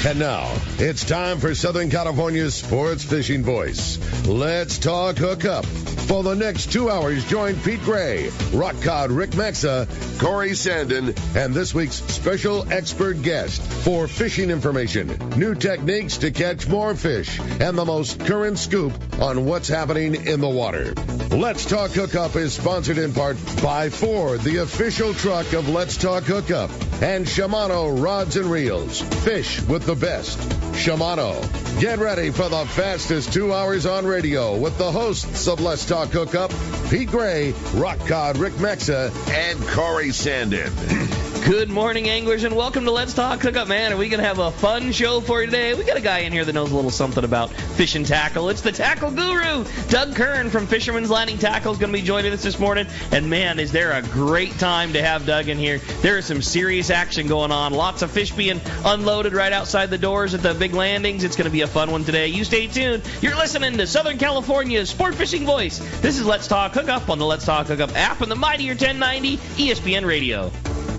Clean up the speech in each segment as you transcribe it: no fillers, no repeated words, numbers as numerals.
And now, it's time for Southern California's sports fishing voice. Let's talk hookup. For the next 2 hours, join Pete Gray, Rock Cod Rick Maxa, Corey Sandin, and this week's special expert guest for fishing information, new techniques to catch more fish, and the most current scoop on what's happening in the water. Let's Talk Hookup is sponsored in part by Ford, the official truck of Let's Talk Hookup, and Shimano Rods and Reels. Fish with the best. Shimano. Get ready for the fastest 2 hours on radio with the hosts of Let's Talk Hookup, Pete Gray, Rock Cod Rick Maxa, and Corey Sandin. Good morning, anglers, and welcome to Let's Talk Hookup, man. Are we going to have a fun show for you today? We got a guy in here that knows a little something about fish and tackle. It's the tackle guru, Doug Kern from Fisherman's Landing Tackle is going to be joining us this morning. And, man, is there a great time to have Doug in here. There is some serious action going on. Lots of fish being unloaded right outside the doors at the big landings. It's going to be a fun one today. You stay tuned. You're listening to Southern California's sport fishing voice. This is Let's Talk Hookup on the Let's Talk Hookup app and the mightier 1090 ESPN Radio.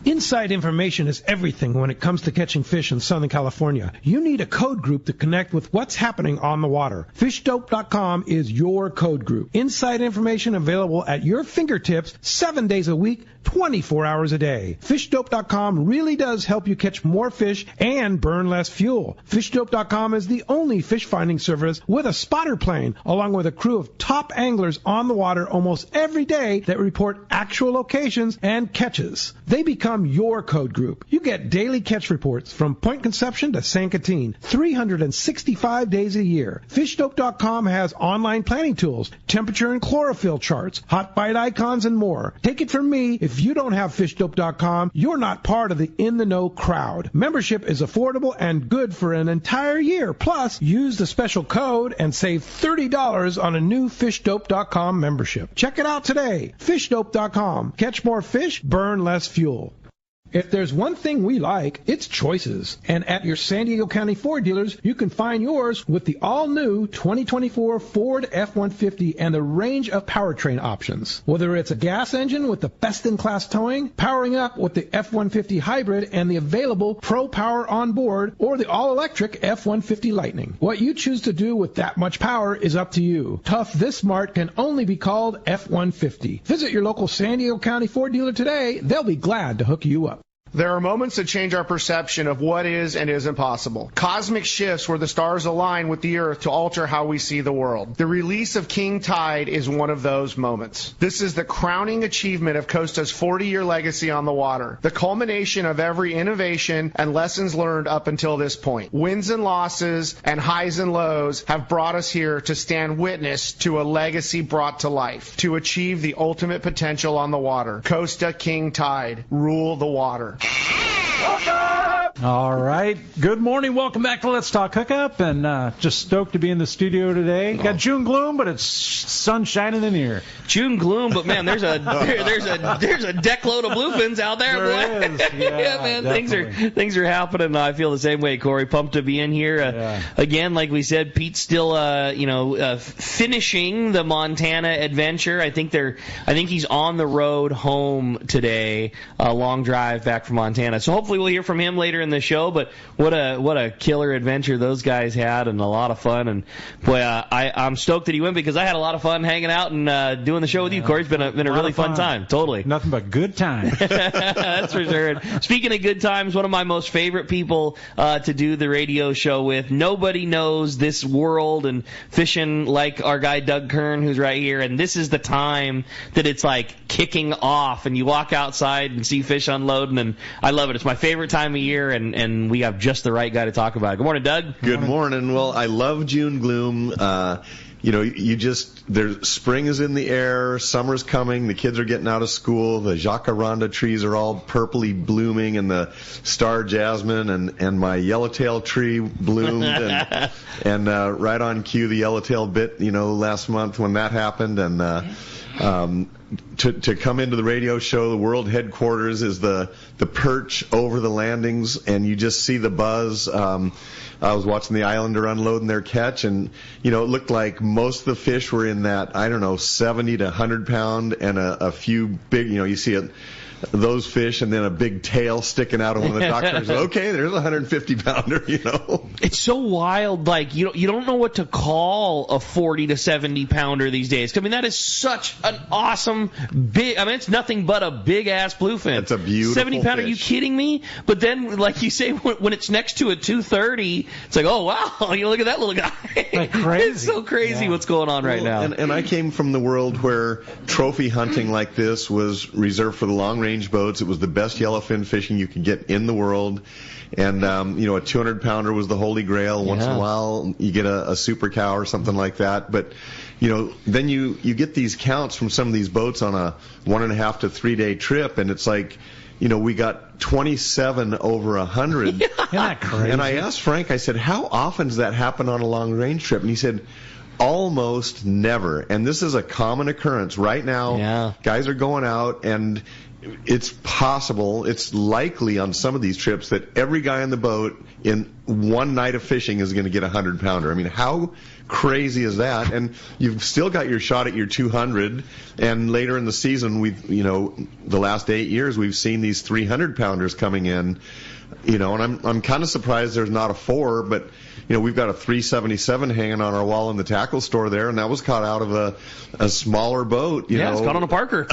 Inside information is everything when it comes to catching fish in Southern California. You need a code group to connect with what's happening on the water. FishDope.com is your code group. Inside information available at your fingertips 7 days a week, 24 hours a day. FishDope.com really does help you catch more fish and burn less fuel. FishDope.com is the only fish finding service with a spotter plane, along with a crew of top anglers on the water almost every day that report actual locations and catches. They become your code group. You get daily catch reports from Point Conception to San Quintin, 365 days a year. FishDope.com has online planning tools, temperature and chlorophyll charts, hot bite icons, and more. Take it from me, if you don't have FishDope.com, you're not part of the in-the-know crowd. Membership is affordable and good for an entire year. Plus, use the special code and save $30 on a new FishDope.com membership. Check it out today. FishDope.com. Catch more fish, burn less fuel. If there's one thing we like, it's choices. And at your San Diego County Ford dealers, you can find yours with the all-new 2024 Ford F-150 and a range of powertrain options. Whether it's a gas engine with the best-in-class towing, powering up with the F-150 hybrid and the available Pro Power on board, or the all-electric F-150 Lightning. What you choose to do with that much power is up to you. Tough this smart can only be called F-150. Visit your local San Diego County Ford dealer today. They'll be glad to hook you up. There are moments that change our perception of what is and isn't possible. Cosmic shifts where the stars align with the Earth to alter how we see the world. The release of King Tide is one of those moments. This is the crowning achievement of Costa's 40-year legacy on the water, the culmination of every innovation and lessons learned up until this point. Wins and losses and highs and lows have brought us here to stand witness to a legacy brought to life, to achieve the ultimate potential on the water. Costa King Tide, rule the water. All right. Good morning. Welcome back to Let's Talk Hookup, and just stoked to be in the studio today. Got June gloom, but it's sun shining in here. June gloom, but man, there's a deck load of bluefins out there. There is. Yeah, man, things are happening. I feel the same way, Corey. Pumped to be in here again. Like we said, Pete's still finishing the Montana adventure. I think he's on the road home today. A long drive back from Montana. So hopefully we'll hear from him later in the show. But what a killer adventure those guys had, and a lot of fun. And boy, I'm stoked that he went, because I had a lot of fun hanging out and doing the show with you, Corey. It's been a really fun time. Totally. Nothing but good times. That's for sure. And speaking of good times, one of my most favorite people to do the radio show with. Nobody knows this world and fishing like our guy Doug Kern, who's right here. And this is the time that it's like kicking off, and you walk outside and see fish unloading, and I love it. It's my favorite time of year, and we have just the right guy to talk about it. Good morning, Doug. Good morning. Well, I love June gloom. Spring is in the air, summer's coming, the kids are getting out of school, the jacaranda trees are all purpley blooming, and the star jasmine and my yellowtail tree bloomed, and right on cue, the yellowtail bit, last month when that happened, and to come into the radio show, the world headquarters is the perch over the landings, and you just see the buzz. I was watching the Islander unloading their catch, and, it looked like most of the fish were in that, 70 to 100 pound, and a few big, you see those fish, and then a big tail sticking out of one of the doctors. Okay, there's a 150-pounder, you know. It's so wild. Like, you don't know what to call a 40 to 70-pounder these days. I mean, that is such an awesome big. I mean, it's nothing but a big-ass bluefin. It's a beautiful 70-pounder. Are you kidding me? But then, like you say, when it's next to a 230, it's like, oh, wow, you look at that little guy. Like crazy. It's so crazy what's going on right now. And I came from the world where trophy hunting like this was reserved for the long-range boats. It was the best yellowfin fishing you could get in the world. And, you know, a 200-pounder was the holy grail. Once in a while, you get a super cow or something like that. But, you know, then you get these counts from some of these boats on a 1.5 to 3 day trip, and it's like, you know, we got 27 over 100. Isn't that crazy? And I asked Frank, I said, how often does that happen on a long-range trip? And he said, almost never. And this is a common occurrence. Right now, guys are going out, and it's possible, it's likely on some of these trips that every guy on the boat in one night of fishing is going to get a 100-pounder. I mean, how crazy is that? And you've still got your shot at your 200, and later in the season, the last 8 years, we've seen these 300-pounders coming in, you know, and I'm kind of surprised there's not a 4, but, you know, we've got a 377 hanging on our wall in the tackle store there, and that was caught out of a smaller boat, you know. It's caught on a Parker.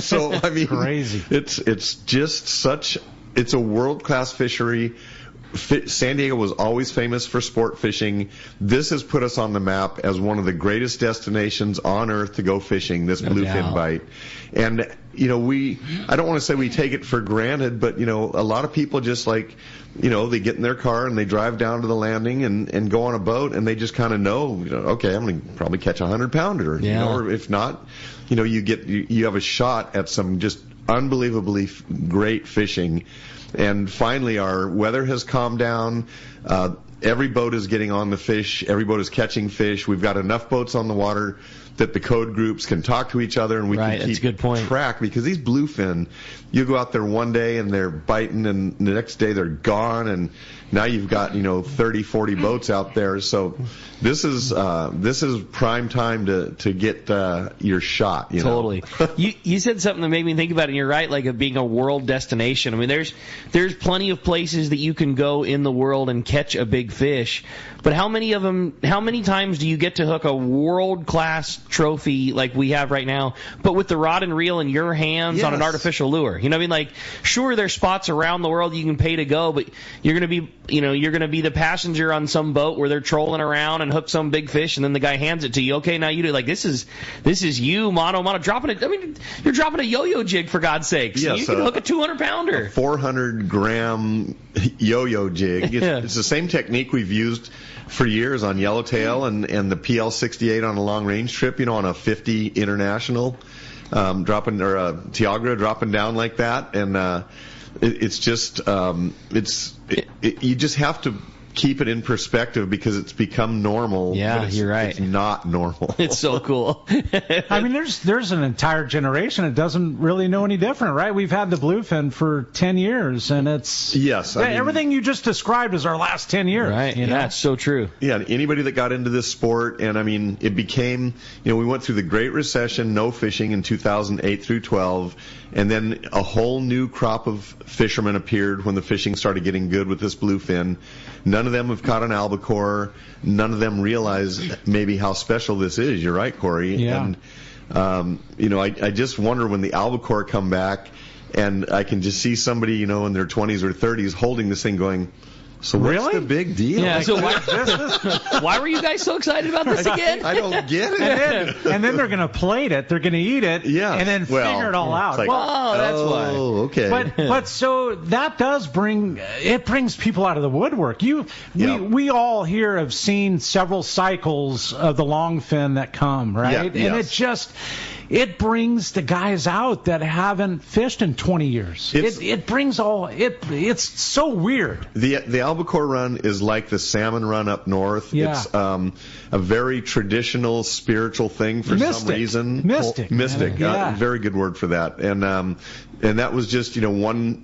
So, I mean, crazy. It's just it's a world-class fishery. San Diego was always famous for sport fishing. This has put us on the map as one of the greatest destinations on earth to go fishing, this bluefin bite. And, you know, I don't want to say we take it for granted, but, you know, a lot of people just like, you know, they get in their car and they drive down to the landing and go on a boat, and they just kind of know, you know, okay, I'm going to probably catch a 100-pounder. You know, or if not, you know, you have a shot at some just unbelievably great fishing. And finally, our weather has calmed down. Every boat is getting on the fish. Every boat is catching fish. We've got enough boats on the water that the code groups can talk to each other, and we can keep track. Because these bluefin, you go out there one day and they're biting, and the next day they're gone, and now you've got, you know, 30, 40 boats out there. So this is prime time to get your shot. You totally. know? You said something that made me think about it, and you're right, like of being a world destination. I mean, there's plenty of places that you can go in the world and catch a big fish, but how many times do you get to hook a world-class trophy like we have right now, but with the rod and reel in your hands on an artificial lure? You know what I mean? Like, sure, there's spots around the world you can pay to go, but you're going to be the passenger on some boat where they're trolling around and hook some big fish, and then the guy hands it to you. Okay, now you do. Like, this is you, mono, dropping it. I mean, you're dropping a yo-yo jig, for God's sakes. Yes, you can hook a 200-pounder. A 400-gram yo-yo jig. It's the same technique we've used for years on yellowtail and the PL68 on a long-range trip, you know, on a 50 international, dropping, or a Tiagra dropping down like that. And it's just, you just have to keep it in perspective because it's become normal. Yeah, you're right. It's not normal. It's so cool. I mean, there's an entire generation that doesn't really know any different, right? We've had the bluefin for 10 years, and it's everything you just described is our last 10 years. Right. You know? That's so true. Yeah, anybody that got into this sport, and I mean, it became, you know, we went through the Great Recession, no fishing in 2008 through 12, and then a whole new crop of fishermen appeared when the fishing started getting good with this bluefin. None of them have caught an albacore. None of them realize maybe how special this is. You're right, Corey. Yeah. And, you know, I just wonder when the albacore come back, and I can just see somebody, you know, in their 20s or 30s holding this thing going, so what's the big deal? Yeah, so why were you guys so excited about this again? I don't get it. And then they're going to plate it, they're going to eat it, and then figure it all out. Like, that's why. Oh, okay. But so that does brings people out of the woodwork. We all here have seen several cycles of the longfin that come, right? Yeah, and it brings the guys out that haven't fished in 20 years. It's so weird. The albacore run is like the salmon run up north. Yeah. It's a very traditional spiritual thing for some reason. Mystic. Very good word for that. And that was just, you know, one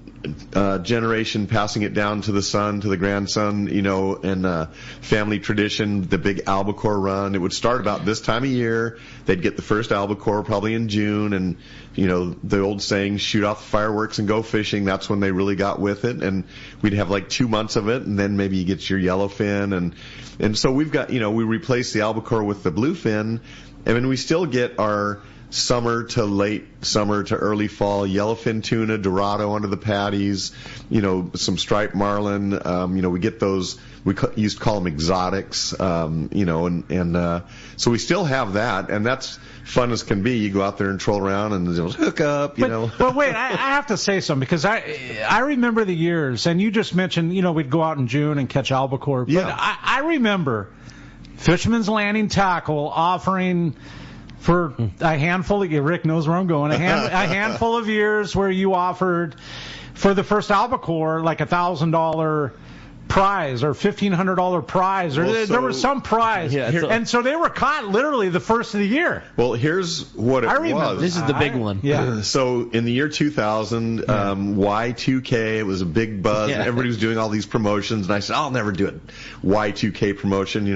generation passing it down to the son, to the grandson, you know, and family tradition, the big albacore run. It would start about this time of year. They'd get the first albacore, probably in June, and the old saying, shoot off the fireworks and go fishing. That's when they really got with it, and we'd have like 2 months of it, and then maybe you get your yellowfin, and so we've got, we replaced the albacore with the bluefin, and then we still get our summer to late summer to early fall yellowfin tuna, dorado under the patties, some striped marlin. We get those. We used to call them exotics, so we still have that, and that's fun as can be. You go out there and troll around and hook up, But wait, I have to say something, because I remember the years, and you just mentioned, we'd go out in June and catch albacore. But yeah. I remember Fisherman's Landing Tackle offering for a handful of, Rick knows where I'm going, a handful of years where you offered for the first albacore like $1,000 prize or $1,500 prize, or there was some prize, and so they were caught literally the first of the year. Well, here's what it was. This is the big one. Yeah. So in the year 2000, Y2K, it was a big buzz. Yeah. Everybody was doing all these promotions, and I said, I'll never do a Y2K promotion.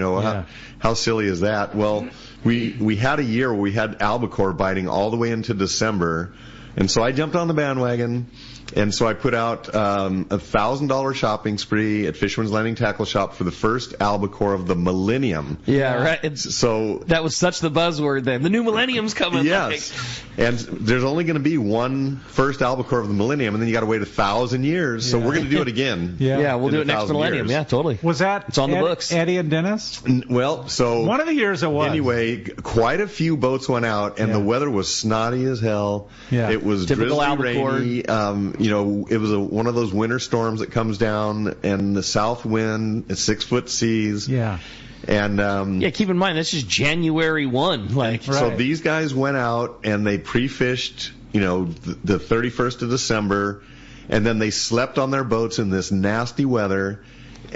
How silly is that? Well, we had a year where we had albacore biting all the way into December, and so I jumped on the bandwagon. And so I put out $1,000 shopping spree at Fisherman's Landing Tackle Shop for the first albacore of the millennium. Yeah, right. So that was such the buzzword then. The new millennium's coming. Yes. And there's only going to be one first albacore of the millennium, and then you got to wait 1,000 years. So we're going to do it again. Yeah, we'll do it next millennium. Years. Yeah, totally. Was that? It's on the books. Eddie and Dennis? Well, so one of the years it was. Anyway, quite a few boats went out, and the weather was snotty as hell. Yeah. It was typical drizzly, albacore. Rainy. It was one of those winter storms that comes down, and the south wind, 6-foot seas. Yeah. And keep in mind, this is January 1. So these guys went out and they pre-fished, the 31st of December, and then they slept on their boats in this nasty weather.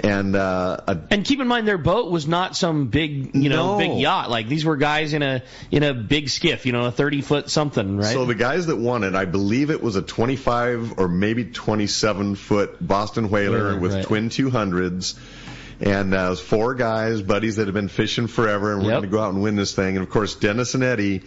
And keep in mind, their boat was not some big, big yacht. Like, these were guys in a big skiff, a 30-foot something, right? So the guys that won it, I believe it was a 25 or maybe 27-foot Boston whaler with twin 200s. And it was 4 guys, buddies that have been fishing forever, and we're going to go out and win this thing. And, of course, Dennis and Eddie.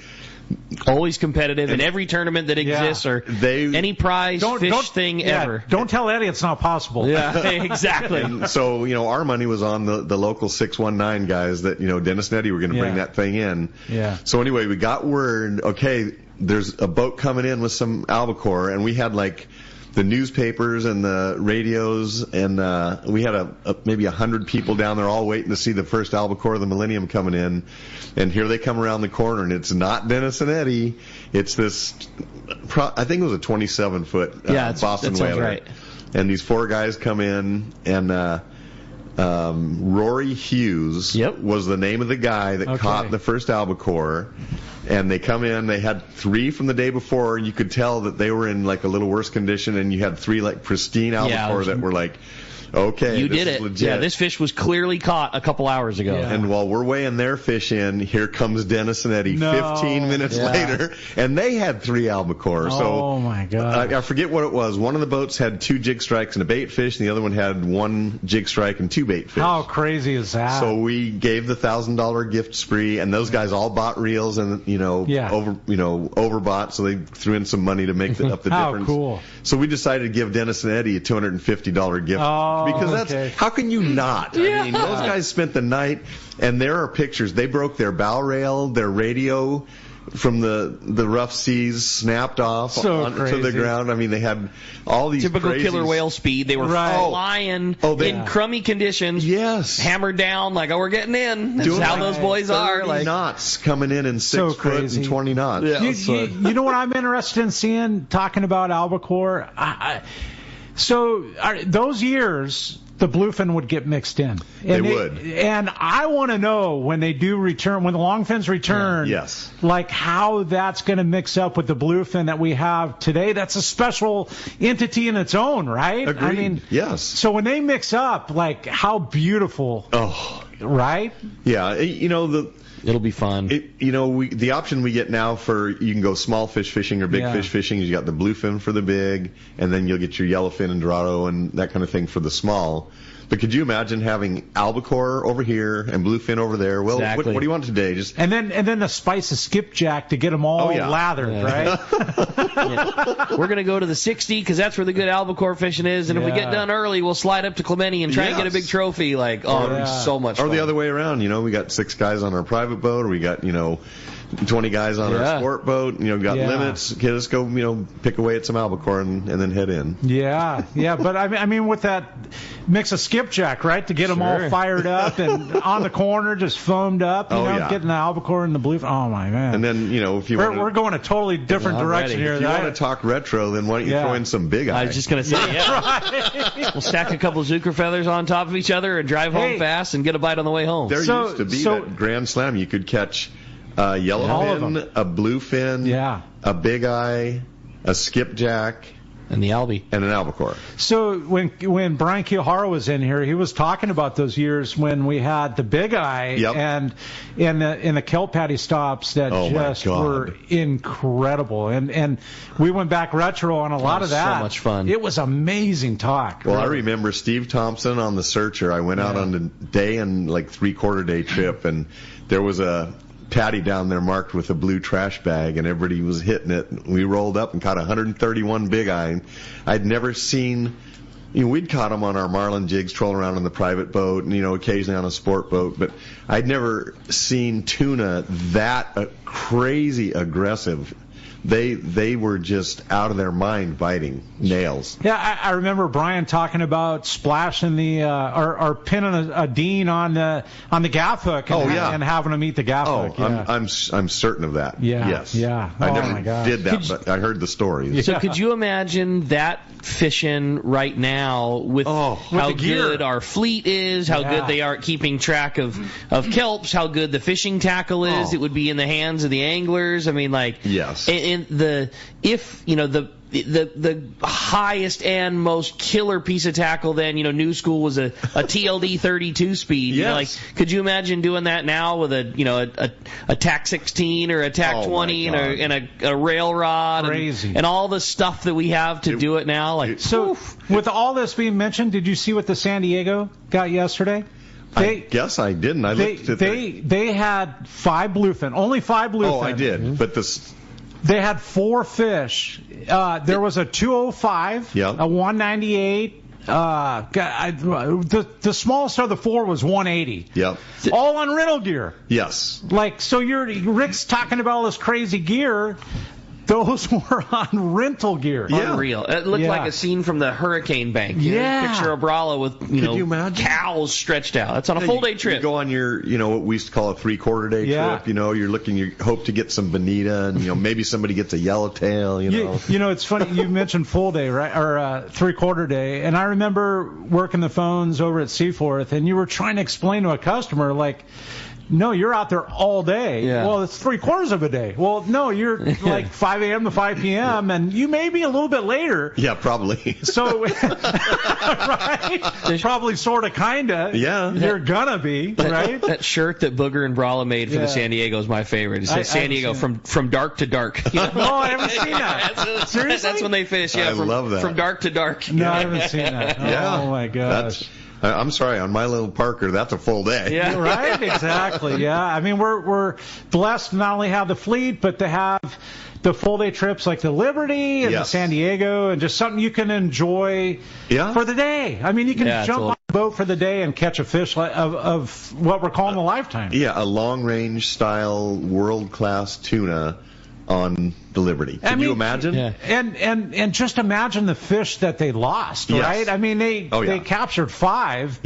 Always competitive in every tournament that exists, or any prize thing ever. Don't tell Eddie it's not possible. Yeah, exactly. And so, our money was on the local 619 guys that, Dennis and Eddie were going to bring that thing in. Yeah. So anyway, we got word, okay, there's a boat coming in with some albacore, and we had the newspapers and the radios, and we had maybe 100 people down there all waiting to see the first albacore of the millennium coming in. And here they come around the corner, and it's not Dennis and Eddie. It's this, I think it was a 27-foot Boston whaler. Right. And these 4 guys come in, and Rory Hughes was the name of the guy that caught the first albacore. And they come in, they had 3 from the day before. You could tell that they were in a little worse condition, and you had 3 pristine albacore that were okay, you this did is it. legit. Yeah, this fish was clearly caught a couple hours ago. Yeah. And while we're weighing their fish in, here comes Dennis and Eddie 15 minutes later, and they had 3 albacore. Oh, my God. I forget what it was. One of the boats had 2 jig strikes and a bait fish, and the other one had 1 jig strike and 2 bait fish. How crazy is that? So we gave the $1,000 gift spree, and those guys all bought reels and, overbought, so they threw in some money to make up the difference. How cool. So we decided to give Dennis and Eddie a $250 gift. Because that's, how can you not? I mean, those guys spent the night, and there are pictures. They broke their bow rail, their radio from the rough seas snapped off to the ground. I mean, they had all these typical crazy killer whale speed. They were flying in crummy conditions. Yes, hammered down we're getting in. That's how those boys are. Knots coming in 6 foot and 20 knots. Yeah, you know what I'm interested in seeing? Talking about albacore. Those years, the bluefin would get mixed in. They would. And I want to know when they do return, when the longfins return, how that's going to mix up with the bluefin that we have today. That's a special entity in its own, right? Agreed. I mean, yes. So when they mix up, how beautiful. Oh. Right? Yeah. It'll be fun. The option we get now for you can go small fish fishing or big fish fishing is you got the bluefin for the big, and then you'll get your yellowfin and dorado and that kind of thing for the small. But could you imagine having albacore over here and bluefin over there? Well, Exactly. what do you want today? Just And then the spice of skipjack to get them all lathered, right? We're going to go to the 60 because that's where the good albacore fishing is. And if we get done early, we'll slide up to Clemente and try and get a big trophy. Like, it'll be so much fun. Or the other way around, we got 6 guys on our private boat, or we got, 20 guys on our sport boat, got limits. Okay, let's go, pick away at some albacore and then head in. Yeah. But I mean, with that mix of skipjack, right, to get them all fired up and on the corner, just foamed up, getting the albacore and the bluefin. Oh my man! And then if you we're going a totally different direction here. If you want to talk retro, then why don't you throw in some big eye? I was just going to say, We'll stack a couple of Zucker feathers on top of each other and drive home fast and get a bite on the way home. There used to be that Grand Slam. You could catch a yellowfin, a bluefin, a big eye, a skipjack, and the albie, and an albacore. So when Brian Kiyahara was in here, he was talking about those years when we had the big eye and in the kelp patty stops that just were incredible. And we went back retro on a lot of that. So much fun. It was amazing talk. Well, I remember Steve Thompson on the Searcher. I went out on a day and 3/4 day trip, and there was a patty down there marked with a blue trash bag, and everybody was hitting it. We rolled up and caught 131 big eye. I'd never seen, we'd caught them on our marlin jigs trolling around on the private boat and, occasionally on a sport boat, but I'd never seen tuna that crazy aggressive. They were just out of their mind biting nails. Yeah, I remember Brian talking about splashing or pinning a dean on the gaff hook and having them eat the gaff hook. Yeah. I'm certain of that. Yeah. Yes. Yeah. I never did that, but I heard the stories. So could you imagine that fishing right now with how good our fleet is, how good they are at keeping track of kelps, how good the fishing tackle is? It would be in the hands of the anglers. I mean, yes. The highest and most killer piece of tackle then, New School was a TLD 32 speed. Yes. Could you imagine doing that now with a TAC 16 or a TAC 20 and a rail rod and all the stuff that we have to do it now? With all this being mentioned, did you see what the San Diego got yesterday? I guess I didn't. I looked at they had 5 bluefin, only 5 bluefin. Oh, I did, but they had 4 fish. There was a 205, a 198. The smallest of the 4 was 180. Yep. All on rental gear. Yes. So Rick's talking about all this crazy gear. Those were on rental gear. Yeah. Unreal. It looked like a scene from the Hurricane Bank. Picture of Brala with cows stretched out. That's on a full day trip. You go on your, what we used to call a 3/4 day trip. You hope to get some bonita, and maybe somebody gets a yellowtail. It's funny you mentioned full day, right, or 3/4 day, and I remember working the phones over at Seaforth, and you were trying to explain to a customer no, you're out there all day. Yeah. Well, it's 3/4 of a day. Well, no, you're 5 a.m. to 5 p.m., and you may be a little bit later. Yeah, probably. So, right? Probably, sort of, kind of. Yeah. You're going to be, right? That shirt that Booger and Brala made for the San Diego is my favorite. It says San Diego from dark to dark. No, I haven't seen that. Seriously? That's when they fish. Yeah, I love that. From dark to dark. No, I haven't seen that. Yeah. Oh, my gosh. I'm sorry, on my little Parker, that's a full day. Yeah, right, exactly. Yeah, I mean, we're blessed to not only have the fleet, but to have the full day trips like the Liberty and the San Diego, and just something you can enjoy for the day. I mean, you can jump on a boat for the day and catch a fish of what we're calling a lifetime. Yeah, a long range style world class tuna on the Liberty. Can you imagine? Yeah. And just imagine the fish that they lost, right? I mean, they captured 5,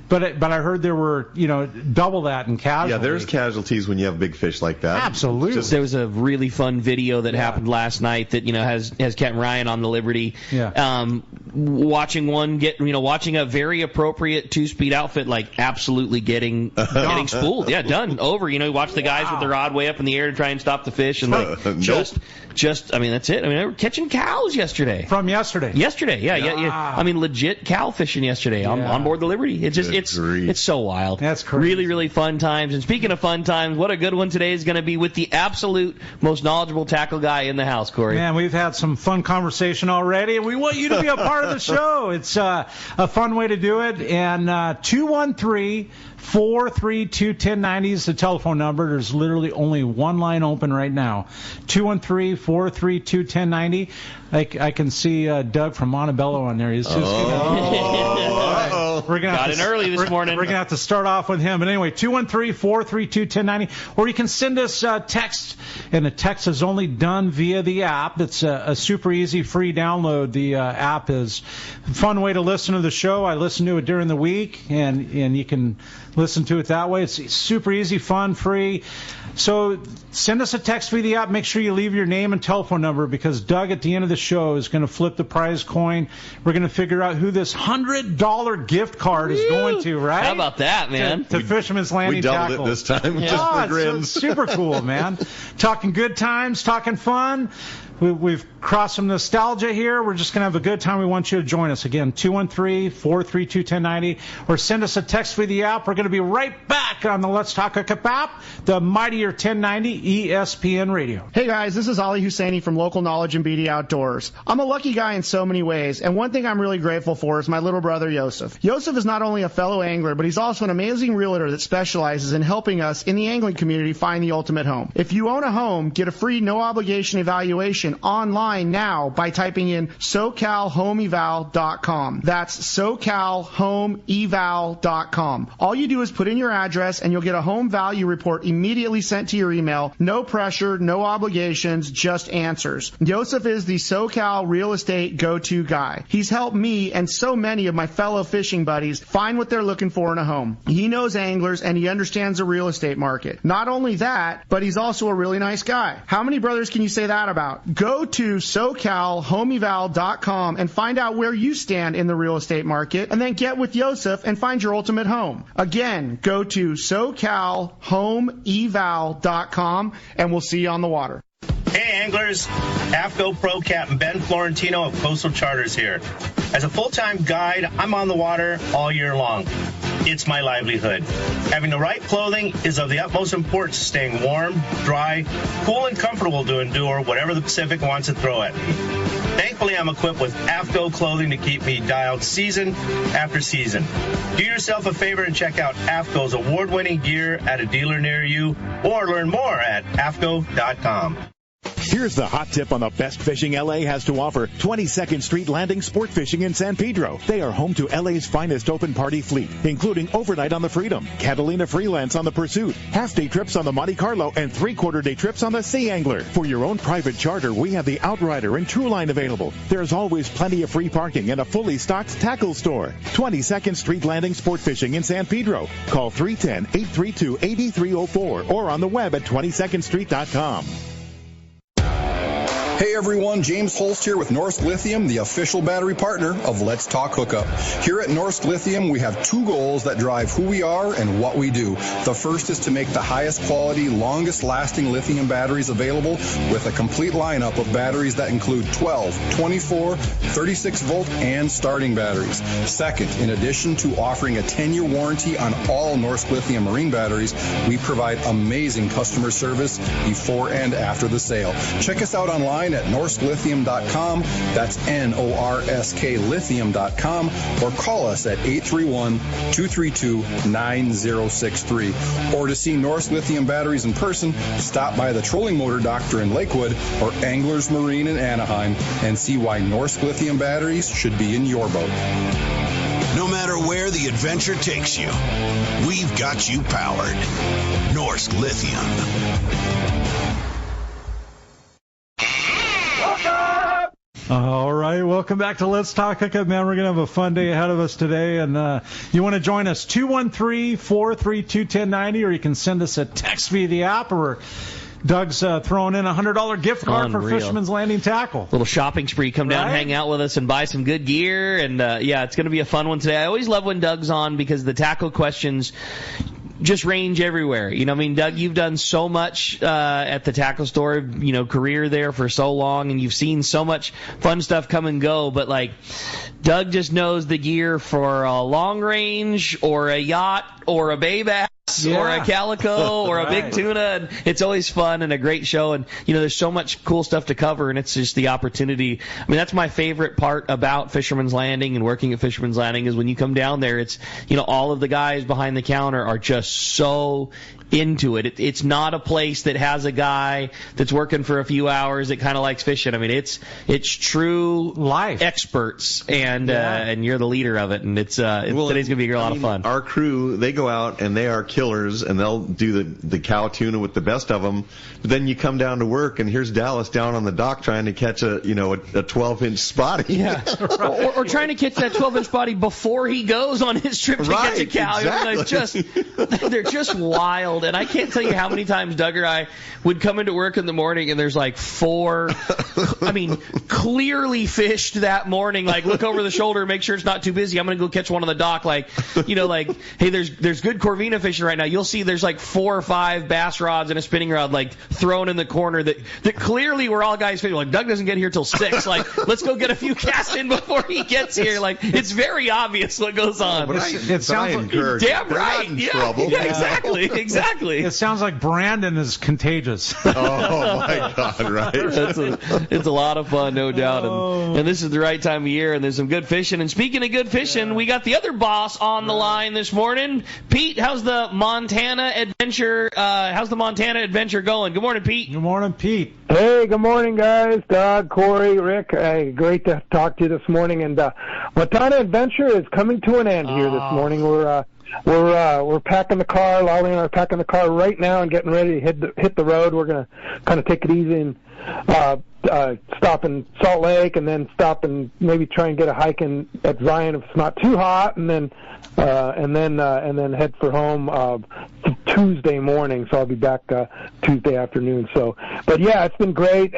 but I heard there were double that in casualties. Yeah, there's casualties when you have big fish like that. Absolutely. There was a really fun video that happened last night that has Captain Ryan on the Liberty. Yeah. Watching a very appropriate 2-speed outfit absolutely getting spooled. Yeah, done. Over. Watch the guys with the rod way up in the air to try and stop the fish and I mean, that's it. I mean, they were catching cows yesterday. From yesterday. Yesterday, yeah. I mean, legit cow fishing yesterday on board the Liberty. It It's so wild. That's crazy. Really, really fun times. And speaking of fun times, what a good one today is going to be with the absolute most knowledgeable tackle guy in the house, Corey. Man, we've had some fun conversation already, and we want you to be a part of the show. It's a fun way to do it. And 213-432-1090 is the telephone number. There's literally only one line open right now. 213-432-1090. I can see Doug from Montebello on there. He's just we're gonna got in early this morning. We're going to have to start off with him. But anyway, 213-432-1090. Or you can send us a text, and the text is only done via the app. It's a super easy, free download. The app is a fun way to listen to the show. I listen to it during the week, and you can listen to it that way. It's super easy, fun, free. So send us a text via the app. Make sure you leave your name and telephone number, because Doug at the end of the show is going to flip the prize coin. We're going to figure out who this $100 gift card is going to, right? How about that, man? To Fisherman's Landing Tackle. We doubled it this time, just for grins. Super cool, man. Talking good times, talking fun. We've crossed some nostalgia here. We're just going to have a good time. We want you to join us. Again, 213-432-1090, or send us a text via the app. We're going to be right back on the Let's Talk Hookup app, the mightier 1090 ESPN Radio. Hey guys, this is Ali Husseini from Local Knowledge and BD Outdoors. I'm a lucky guy in so many ways, and one thing I'm really grateful for is my little brother Yosef. Yosef is not only a fellow angler, but he's also an amazing realtor that specializes in helping us in the angling community find the ultimate home. If you own a home, get a free no-obligation evaluation online now by typing in SoCalHomeEval.com. That's SoCalHomeEval.com. All you do is put in your address, and you'll get a home value report immediately sent to your email. No pressure, no obligations, just answers. Yosef is the SoCal real estate go-to guy. He's helped me and so many of my fellow fishing buddies find what they're looking for in a home. He knows anglers, and he understands the real estate market. Not only that, but he's also a really nice guy. How many brothers can you say that about? Go to SoCalHomeEval.com and find out where you stand in the real estate market, and then get with Yosef and find your ultimate home. Again, go to SoCalHomeEval.com, and we'll see you on the water. Hey anglers, AFCO Pro Captain Ben Florentino of Coastal Charters here. As a full-time guide, I'm on the water all year long. It's my livelihood. Having the right clothing is of the utmost importance to staying warm, dry, cool, and comfortable to endure whatever the Pacific wants to throw at me. Thankfully, I'm equipped with AFCO clothing to keep me dialed season after season. Do yourself a favor and check out AFCO's award-winning gear at a dealer near you, or learn more at AFCO.com. Here's the hot tip on the best fishing LA has to offer. 22nd Street Landing Sport Fishing in San Pedro. They are home to LA's finest open party fleet, including overnight on the Freedom, Catalina Freelance on the Pursuit, half-day trips on the Monte Carlo, and three-quarter-day trips on the Sea Angler. For your own private charter, we have the Outrider and Trueline available. There's always plenty of free parking and a fully stocked tackle store. 22nd Street Landing Sport Fishing in San Pedro. Call 310-832-8304 or on the web at 22ndstreet.com. Hey everyone, James Holst here with Norsk Lithium, the official battery partner of Let's Talk Hookup. Here at Norsk Lithium, we have two goals that drive who we are and what we do. The first is to make the highest quality, longest lasting lithium batteries available with a complete lineup of batteries that include 12, 24, 36 volt, and starting batteries. Second, in addition to offering a 10-year warranty on all Norsk Lithium marine batteries, we provide amazing customer service before and after the sale. Check us out online at norsklithium.com. That's Norsk lithium.com, or call us at 831-232-9063. Or to see Norsk Lithium batteries in person, stop by the Trolling Motor Doctor in Lakewood or Anglers Marine in Anaheim and see why Norsk Lithium batteries should be in your boat. No matter where the adventure takes you, we've got you powered. Norsk Lithium. All right, welcome back to Let's Talk Hookup, man. We're going to have a fun day ahead of us today, and you want to join us, 213-432-1090, or you can send us a text via the app, or Doug's throwing in a $100 gift card for Fisherman's Landing Tackle. Little shopping spree. Come down, hang out with us, and buy some good gear, and yeah, it's going to be a fun one today. I always love when Doug's on because the tackle questions just range everywhere. You know, I mean, Doug, you've done so much at the tackle store, you know, career there for so long, and you've seen so much fun stuff come and go, but like Doug just knows the gear for a long range or a yacht or a bay bass or a calico or a big tuna, and it's always fun and a great show, and you know, there's so much cool stuff to cover, and it's just the opportunity. I mean, that's my favorite part about Fisherman's Landing and working at Fisherman's Landing is when you come down there, it's, you know, all of the guys behind the counter are just so into it. It's not a place that has a guy that's working for a few hours that kind of likes fishing. I mean, it's true life experts, and you're the leader of it, and today's gonna be a lot of fun. Our crew, they go out and they are killers, and they'll do the cow tuna with the best of them. But then you come down to work, and here's Dallas down on the dock trying to catch a 12-inch spotty. Yeah, or trying to catch that 12-inch spotty before he goes on his trip to catch a cow. Exactly. They're just wild. And I can't tell you how many times Doug or I would come into work in the morning and there's like 4, I mean, clearly fished that morning. Like, look over the shoulder, make sure it's not too busy. I'm going to go catch one on the dock. Like, you know, like, hey, there's good Corvina fishing right now. You'll see there's like 4 or 5 bass rods and a spinning rod like thrown in the corner that clearly we're all guys fishing. Like, Doug doesn't get here till 6. Like, let's go get a few casts in before he gets here. Like, it's very obvious what goes on. It sounds like damn right. Yeah, exactly. It sounds like Brandon is contagious. Oh my God! Right. It's a lot of fun, no doubt. And this is the right time of year, and there's some good fishing. And speaking of good fishing, we got the other boss on the line this morning. Pete, how's the Montana adventure? Going? Good morning, Pete. Good morning, Pete. Hey, good morning, guys. Doug, Corey, Rick. Great to talk to you this morning. And Montana adventure is coming to an end here this morning. We're packing the car. Lolly and I are packing the car right now and getting ready to hit the road. We're gonna kind of take it easy and stop in Salt Lake, and then stop and maybe try and get a hike at Zion if it's not too hot, and then head for home Tuesday morning. So I'll be back Tuesday afternoon. So, but yeah, it's been great.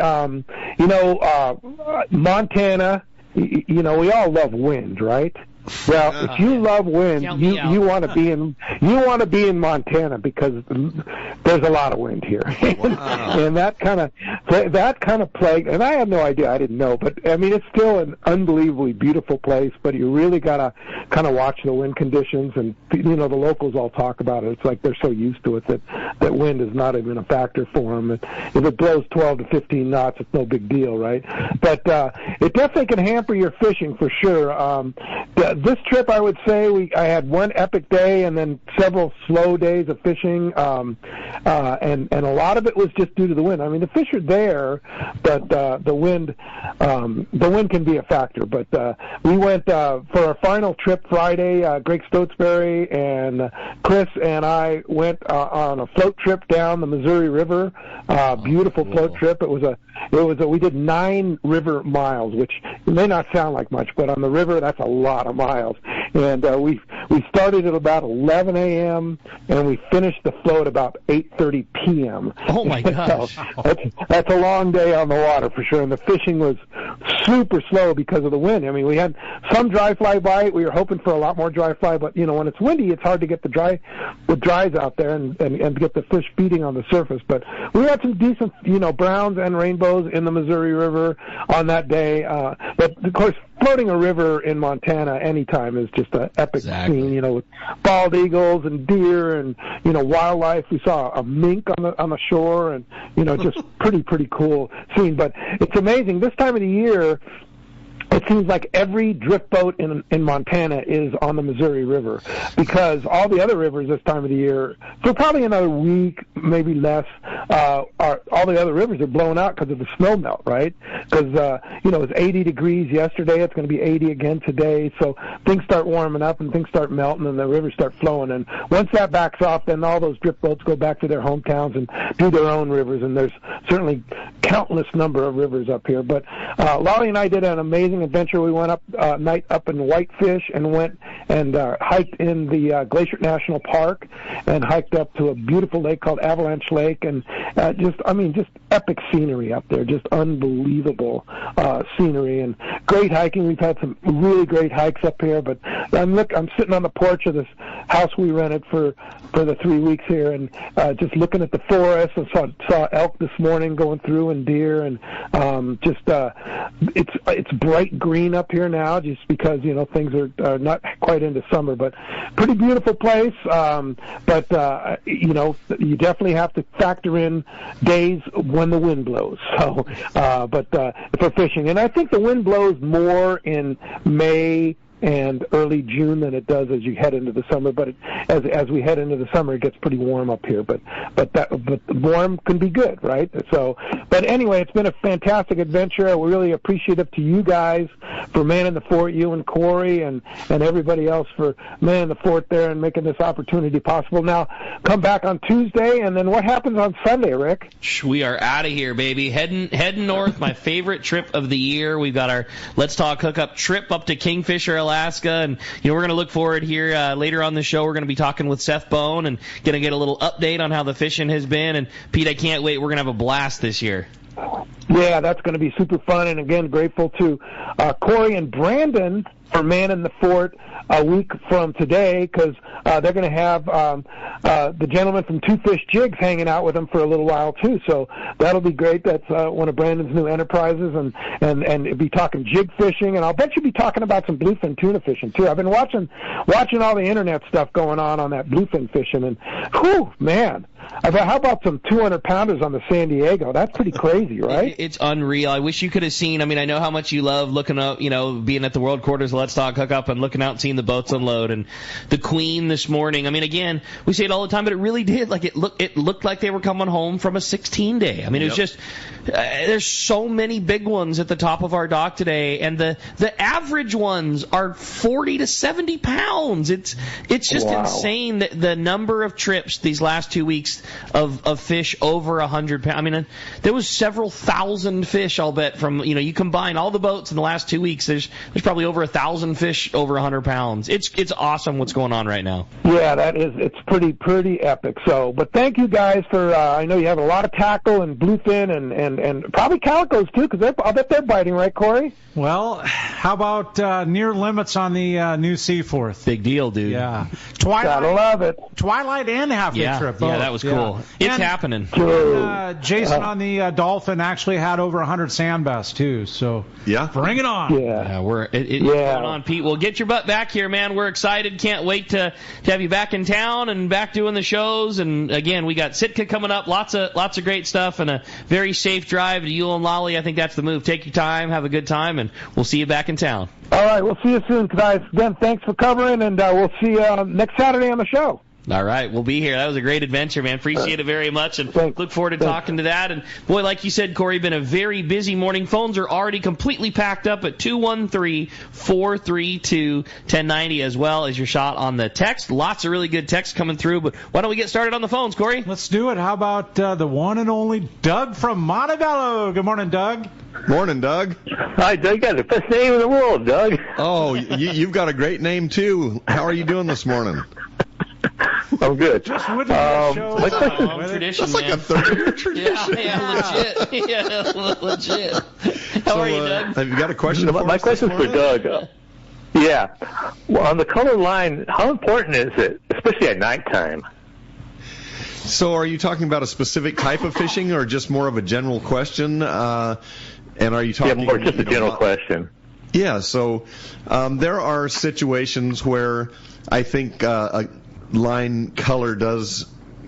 Montana. You know, we all love wind, right? Well, if you love wind, you want to be in Montana because there's a lot of wind here, and that kind of plague. And I have no idea, I didn't know, but I mean, it's still an unbelievably beautiful place. But you really gotta kind of watch the wind conditions, and you know, the locals all talk about it. It's like they're so used to it that wind is not even a factor for them. If it blows 12 to 15 knots, it's no big deal, right? But it definitely can hamper your fishing for sure. This trip, I would say, I had one epic day and then several slow days of fishing, and a lot of it was just due to the wind. I mean, the fish are there, but the wind can be a factor. But we went for our final trip Friday. Greg Stotesbury and Chris and I went on a float trip down the Missouri River. Beautiful float trip. We did 9 river miles, which may not sound like much, but on the river, that's a lot of miles. And we started at about 11 a.m. and we finished the float about 8:30 p.m. Oh my gosh! So that's a long day on the water for sure. And the fishing was super slow because of the wind. I mean, we had some dry fly bite. We were hoping for a lot more dry fly, but you know, when it's windy, it's hard to get the dries out there and get the fish feeding on the surface. But we had some decent, browns and rainbows in the Missouri River on that day. But of course, floating a river in Montana anytime is just an epic scene, with bald eagles and deer and, wildlife. We saw a mink on the shore and, just pretty cool scene. But it's amazing. This time of the year, it seems like every drift boat in Montana is on the Missouri River, because all the other rivers this time of the year, for probably another week, maybe less, all the other rivers are blown out because of the snow melt, right? Because, it was 80 degrees yesterday. It's going to be 80 again today. So things start warming up and things start melting and the rivers start flowing. And once that backs off, then all those drift boats go back to their hometowns and do their own rivers. And there's certainly countless number of rivers up here. But Lolly and I did an amazing adventure. We went up night up in Whitefish and went and hiked in the Glacier National Park and hiked up to a beautiful lake called Avalanche Lake, and just epic scenery up there, just unbelievable scenery and great hiking. We've had some really great hikes up here, but I'm sitting on the porch of this house we rented for for the 3 weeks here, and just looking at the forest, and saw elk this morning going through, and deer, and it's bright green up here now, just because things are not quite into summer, but pretty beautiful place. But you definitely have to factor in days when the wind blows. So, for fishing, and I think the wind blows more in May and early June than it does as you head into the summer. But as we head into the summer, it gets pretty warm up here. But warm can be good, right? So, but anyway, it's been a fantastic adventure. We're really appreciative to you guys for manning the fort, you and Corey and everybody else for manning the fort there and making this opportunity possible. Now, come back on Tuesday, and then what happens on Sunday, Rick? We are out of here, baby. Heading north, my favorite trip of the year. We've got our Let's Talk Hookup trip up to Kingfisher, Alaska, and we're going to look forward here later on the show. We're going to be talking with Seth Bone and going to get a little update on how the fishing has been. And Pete, I can't wait. We're going to have a blast this year. Yeah, that's going to be super fun. And again, grateful to Corey and Brandon for manning the fort a week from today, because they're going to have the gentleman from Two Fish Jigs hanging out with them for a little while too. So that'll be great. That's one of Brandon's new enterprises, and be talking jig fishing, and I'll bet you'll be talking about some bluefin tuna fishing too. I've been watching all the internet stuff going on that bluefin fishing, and whew, man. How about some 200-pounders on the San Diego? That's pretty crazy, right? It's unreal. I wish you could have seen. I mean, I know how much you love looking up, being at the World Quarters, Let's Talk Hookup, and looking out and seeing the boats unload. And the Queen this morning. I mean, again, we say it all the time, but it really did. Like it looked like they were coming home from a 16-day. I mean, it was just there's so many big ones at the top of our dock today, and the average ones are 40 to 70 pounds. It's just insane that the number of trips these last 2 weeks of fish over 100 pounds. I mean, there was several thousand fish, I'll bet, from, you combine all the boats in the last 2 weeks, there's probably over 1,000 fish over 100 pounds. It's awesome what's going on right now. Yeah, it's pretty epic. So, but thank you guys for, I know you have a lot of tackle and bluefin and probably calicos too, because I bet they're biting, right, Corey? Well, how about near limits on the new Seaforth? Big deal, dude. Yeah. Gotta love it. Twilight and half-day trip. Both. Yeah, that was cool. It's happening. Jason on the Dolphin actually had over 100 sand bass too. So bring it on. Yeah, it's going on, Pete. Well, get your butt back here, man. We're excited. Can't wait to have you back in town and back doing the shows. And again, we got Sitka coming up. Lots of great stuff, and a very safe drive to Yule and Lolly. I think that's the move. Take your time, have a good time, and we'll see you back in town. All right, we'll see you soon, guys. Again, thanks for covering, and we'll see you next Saturday on the show. All right, we'll be here. That was a great adventure, man. Appreciate it very much, and look forward to talking to that. And, boy, like you said, Corey, been a very busy morning. Phones are already completely packed up at 213-432-1090, as well as your shot on the text. Lots of really good text coming through, but why don't we get started on the phones, Corey? Let's do it. How about the one and only Doug from Montebello? Good morning, Doug. Morning, Doug. Hi, Doug. You got the best name in the world, Doug. Oh, you've got a great name, too. How are you doing this morning? I'm good. Just wouldn't show my question, tradition, that's like a third tradition. Yeah, legit. Yeah, legit. How are you, Doug? Have you got a question for my us question's for Doug. Yeah. Well, on the color line, how important is it, especially at nighttime? So are you talking about a specific type of fishing or just more of a general question? And are you talking... Yeah, more just a general question. Yeah, so there are situations where I think a line color does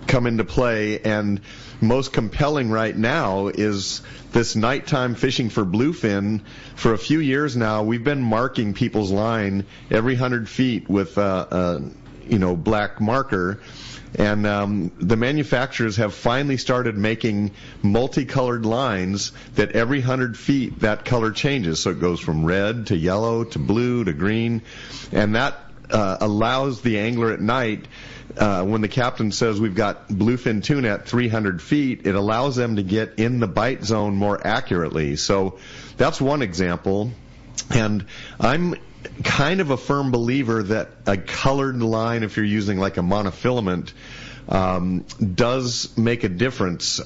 come into play, and most compelling right now is this nighttime fishing for bluefin. For a few years now, we've been marking people's line every 100 feet with black marker. And the manufacturers have finally started making multicolored lines that every 100 feet that color changes. So it goes from red to yellow to blue to green. And that allows the angler at night, when the captain says we've got bluefin tuna at 300 feet, it allows them to get in the bite zone more accurately. So that's one example. And I'm kind of a firm believer that a colored line, if you're using like a monofilament, does make a difference.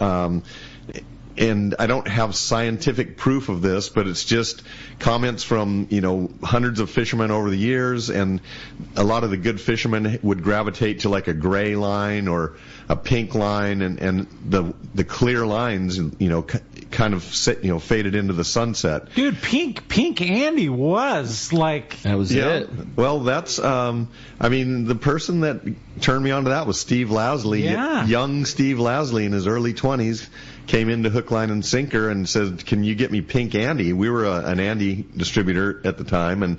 and I don't have scientific proof of this, but it's just comments from, hundreds of fishermen over the years, and a lot of the good fishermen would gravitate to like a gray line or a pink line, and the clear lines, kind of faded into the sunset. Dude, Pink Andy was like... That was it. Well, that's, the person that turned me on to that was Steve Lasley. Yeah. Young Steve Lasley in his early 20s came into Hook, Line, and Sinker and said, "Can you get me Pink Andy?" We were an Andy distributor at the time, and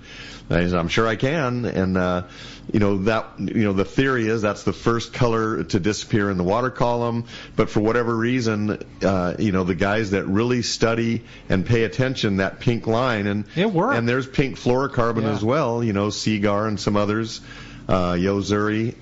I said, "I'm sure I can." And the theory is that's the first color to disappear in the water column. But for whatever reason, the guys that really study and pay attention, that pink line, and it worked. And there's pink fluorocarbon as well. Seagar and some others, Yozuri.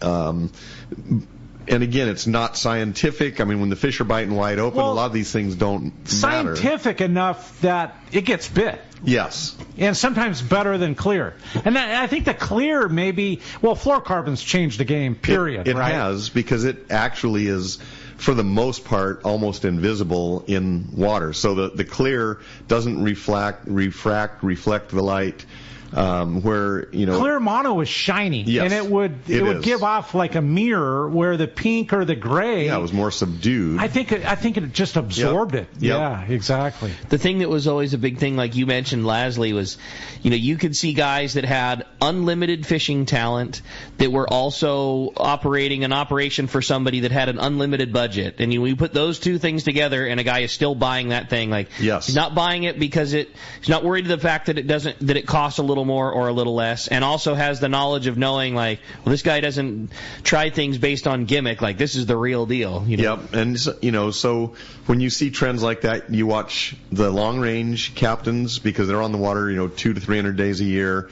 And again, it's not scientific. When the fish are biting wide open, a lot of these things don't matter. Scientific enough that it gets bit. Yes. And sometimes better than clear. And I think the clear fluorocarbons changed the game, period. It right? has, because it actually is, for the most part, almost invisible in water. So the clear doesn't reflect the light. Clear mono is shiny, yes, and it would give off like a mirror, where the pink or the gray, it was more subdued. I think it just absorbed it. Yep. Yeah, exactly. The thing that was always a big thing, like you mentioned, Lasley, was you could see guys that had unlimited fishing talent that were also operating an operation for somebody that had an unlimited budget, and we put those two things together, and a guy is still buying that thing. Like, yes, he's not buying it because he's not worried of the fact that it costs a little more or a little less, and also has the knowledge of knowing, like, well, this guy doesn't try things based on gimmick. Like, this is the real deal. Yep, and so when you see trends like that, you watch the long range captains, because they're on the water 200 to 300 days a year,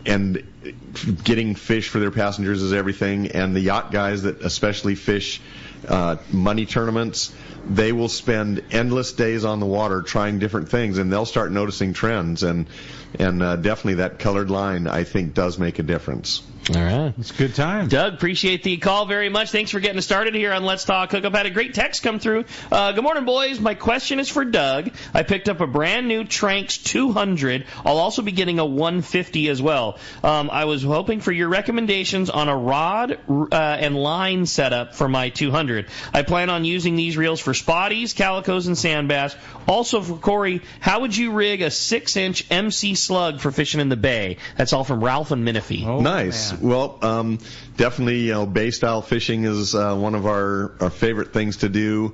and getting fish for their passengers is everything. And the yacht guys that especially fish money tournaments, they will spend endless days on the water trying different things, and they'll start noticing trends. And definitely that colored line, I think, does make a difference. All right. It's a good time. Doug, appreciate the call very much. Thanks for getting us started here on Let's Talk Hookup. Had a great text come through. Good morning, boys. My question is for Doug. I picked up a brand new Tranks 200. I'll also be getting a 150 as well. I was hoping for your recommendations on a rod and line setup for my 200. I plan on using these reels for spotties, calicos, and sand bass. Also for Corey, how would you rig a 6-inch MC slug for fishing in the bay? That's all from Ralph and Menifee. Oh, nice. Man. Well, definitely, bay style fishing is one of our favorite things to do.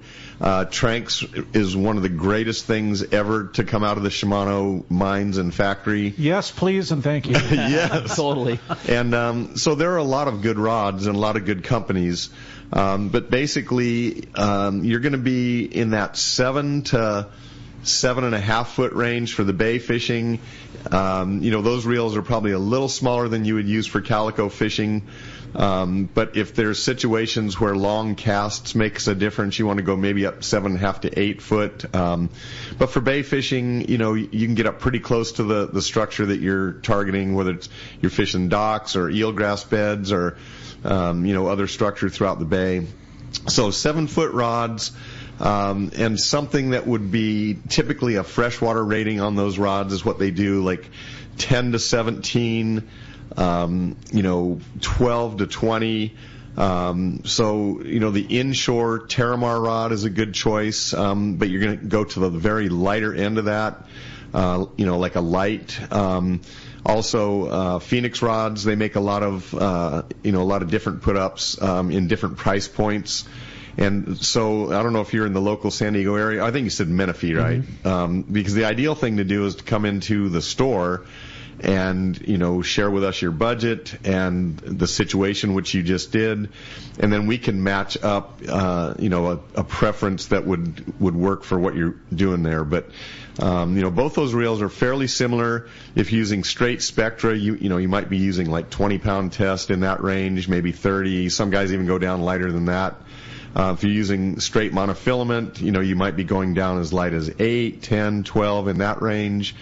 Tranks is one of the greatest things ever to come out of the Shimano mines and factory. Yes, please, and thank you. Yes, totally. And so there are a lot of good rods and a lot of good companies. But basically, you're going to be in that 7 to 7.5 foot range for the bay fishing. Those reels are probably a little smaller than you would use for calico fishing. But if there's situations where long casts makes a difference, you want to go maybe up 7.5 to 8 foot. But for bay fishing, you can get up pretty close to the structure that you're targeting, whether it's you're fishing docks or eelgrass beds or other structure throughout the bay. So 7-foot rods, and something that would be typically a freshwater rating on those rods is what they do, like 10 to 17, 12 to 20. The inshore Terramar rod is a good choice, but you're going to go to the very lighter end of that, like a light. Also, Phoenix rods, they make a lot of different put-ups in different price points. And so I don't know if you're in the local San Diego area. I think you said Menifee, right? Mm-hmm. Because the ideal thing to do is to come into the store and, share with us your budget and the situation which you just did. And then we can match up, a preference that would work for what you're doing there. But, both those reels are fairly similar. If using straight Spectra, you might be using like 20-pound test in that range, maybe 30. Some guys even go down lighter than that. If you're using straight monofilament, you might be going down as light as 8, 10, 12 in that range.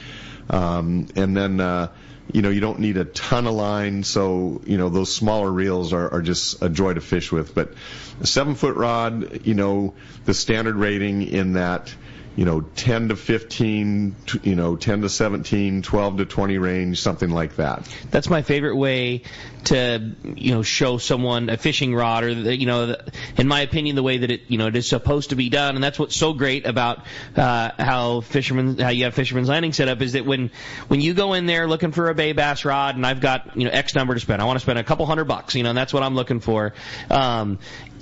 And then, you don't need a ton of line, so, those smaller reels are just a joy to fish with. But a 7-foot rod, the standard rating in that, 10 to 15, 10 to 17, 12 to 20 range, something like that. That's my favorite way to, show someone a fishing rod, or, in my opinion, the way that it is supposed to be done. And that's what's so great about how you have Fisherman's Landing set up, is that when you go in there looking for a bay bass rod, and I've got, X number to spend, I want to spend a couple $100, and that's what I'm looking for.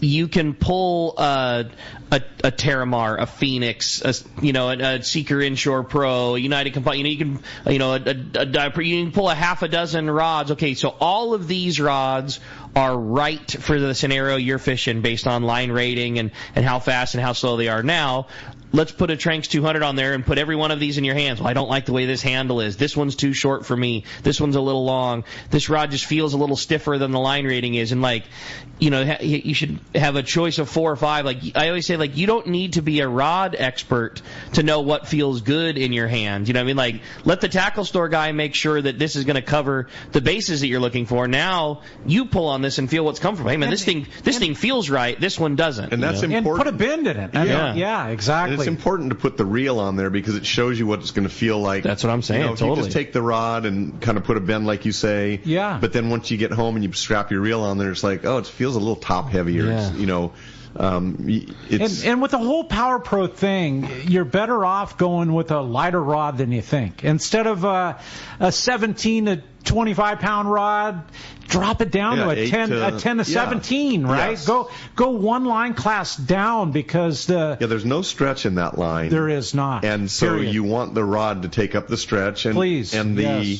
You can pull a Terramar, a Phoenix, a Seeker Inshore Pro, a United Composite. You can pull a half a dozen rods. Okay, so all of these rods are right for the scenario you're fishing based on line rating and how fast and how slow they are. Now, let's put a Tranx 200 on there and put every one of these in your hands. Well, I don't like the way this handle is. This one's too short for me. This one's a little long. This rod just feels a little stiffer than the line rating is. And, you should have a choice of 4 or 5. Like I always say, you don't need to be a rod expert to know what feels good in your hand. You know what I mean? Like, let the tackle store guy make sure that this is going to cover the bases that you're looking for. Now, you pull on this and feel what's comfortable. Hey, man, this thing feels right. This one doesn't. And that's important. And put a bend in it. Yeah, exactly. And it's important to put the reel on there because it shows you what it's going to feel like. That's what I'm saying. If you just take the rod and kind of put a bend, like you say. Yeah. But then once you get home and you strap your reel on there, it's like, it feels a little top heavier. Yeah. And with the whole Power Pro thing, you're better off going with a lighter rod than you think. Instead of a 17 to 25 pound rod, drop it down to a 10 to 17, right? Yes. Go one line class down, because there's no stretch in that line. There is not. And so you want the rod to take up the stretch, and please, and the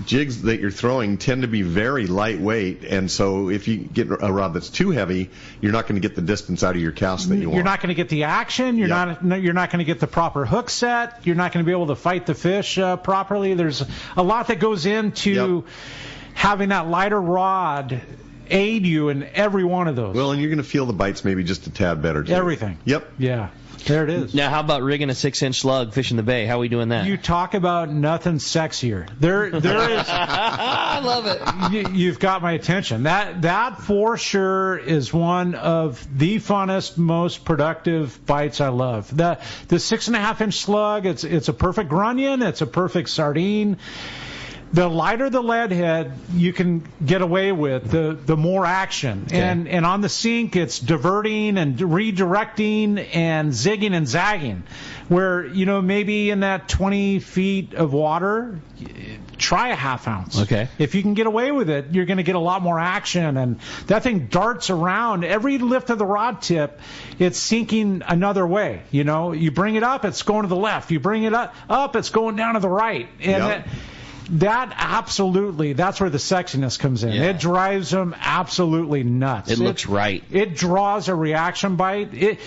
jigs that you're throwing tend to be very lightweight, and so if you get a rod that's too heavy, you're not going to get the distance out of your cast that you want. You're not going to get the action. You're not going to get the proper hook set. You're not going to be able to fight the fish properly. There's a lot that goes into having that lighter rod aid you in every one of those. Well, and you're going to feel the bites maybe just a tad better too. Everything. Yep. Yeah. There it is. Now, how about rigging a 6-inch slug, fishing the bay? How are we doing that? You talk about nothing sexier. There is. I love it. You've got my attention. That for sure is one of the funnest, most productive bites I love. The 6.5-inch slug. It's a perfect grunion. It's a perfect sardine. The lighter the lead head you can get away with, the more action. Okay. And on the sink, it's diverting and redirecting and zigging and zagging. Where, maybe in that 20 feet of water, try a half ounce. Okay. If you can get away with it, you're going to get a lot more action. And that thing darts around. Every lift of the rod tip, it's sinking another way. You bring it up, it's going to the left. You bring it up, it's going down to the right. And that absolutely, that's where the sexiness comes in. Yeah. It drives them absolutely nuts. It looks right. It draws a reaction bite.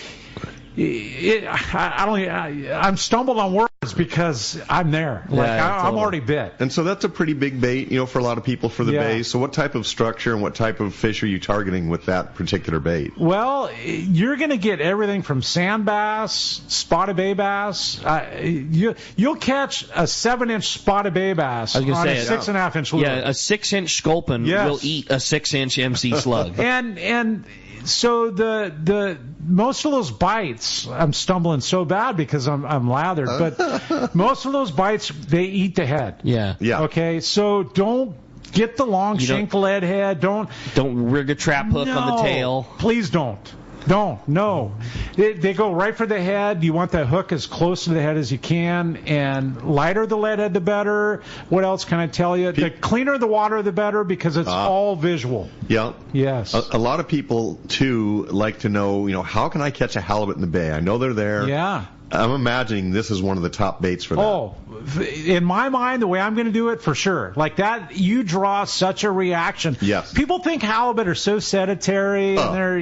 I'm stumbled on words because I'm there. I'm already bit. And so that's a pretty big bait, for a lot of people for the bay. So what type of structure and what type of fish are you targeting with that particular bait? Well, you're going to get everything from sand bass, spotted bay bass. You'll catch a 7-inch spotted bay bass on a 6.5-inch lure. Yeah, a 6-inch sculpin will eat a 6-inch MC slug. And so the most of those bites, I'm stumbling so bad because I'm lathered, but most of those bites, they eat the head. Yeah. Okay, so don't get the long shank lead head. Don't rig a trap hook on the tail. Please don't. No. They go right for the head. You want that hook as close to the head as you can, and lighter the lead head, the better. What else can I tell you? The cleaner the water, the better, because it's all visual. Yeah. Yes. A lot of people, too, like to know, how can I catch a halibut in the bay? I know they're there. Yeah. I'm imagining this is one of the top baits for that. Oh, in my mind, the way I'm going to do it, for sure. Like that, you draw such a reaction. Yes. People think halibut are so sedentary, and they're,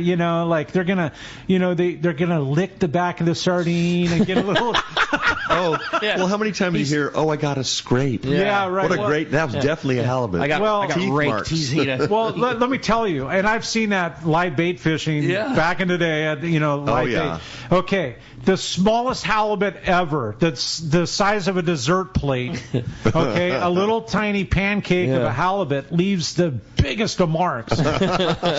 they're gonna, they're gonna lick the back of the sardine and get a little. Well, how many times do you hear, I got a scrape? Yeah, right. What a great, that was definitely a halibut. I got teeth raked. marks. Well, let me tell you, and I've seen that live bait fishing back in the day, live bait. Okay, the smallest halibut ever, that's the size of a dessert plate, okay, a little tiny pancake of a halibut leaves the biggest of marks.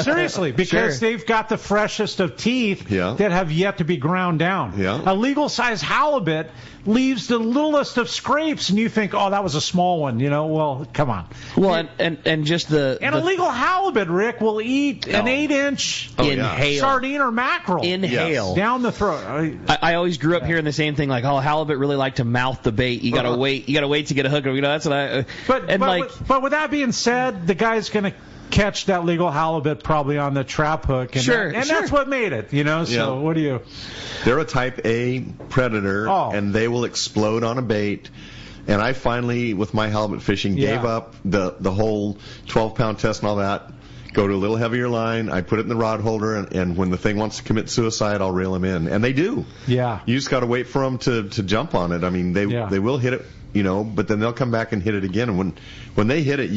Seriously, because they've got the freshest of teeth that have yet to be ground down. A legal size halibut leaves the littlest of scrapes, and you think, that was a small one, well, come on. Well, and just a legal halibut, Rick, will eat an 8-inch sardine or mackerel. Inhale. Down the throat. I always grew up hearing the same thing, like, halibut really like to mouth the bait. You gotta wait to get a hook. That's what I. But with that being said, the guy's gonna catch that legal halibut probably on the trap hook, and that's what made it. So what do you? They're a type A predator, and they will explode on a bait. And I finally, with my halibut fishing, gave up the whole 12-pound test and all that. Go to a little heavier line. I put it in the rod holder, and when the thing wants to commit suicide, I'll reel them in. And they do. Yeah. You just got to wait for them to jump on it. I mean, they will hit it, but then they'll come back and hit it again. And when they hit it,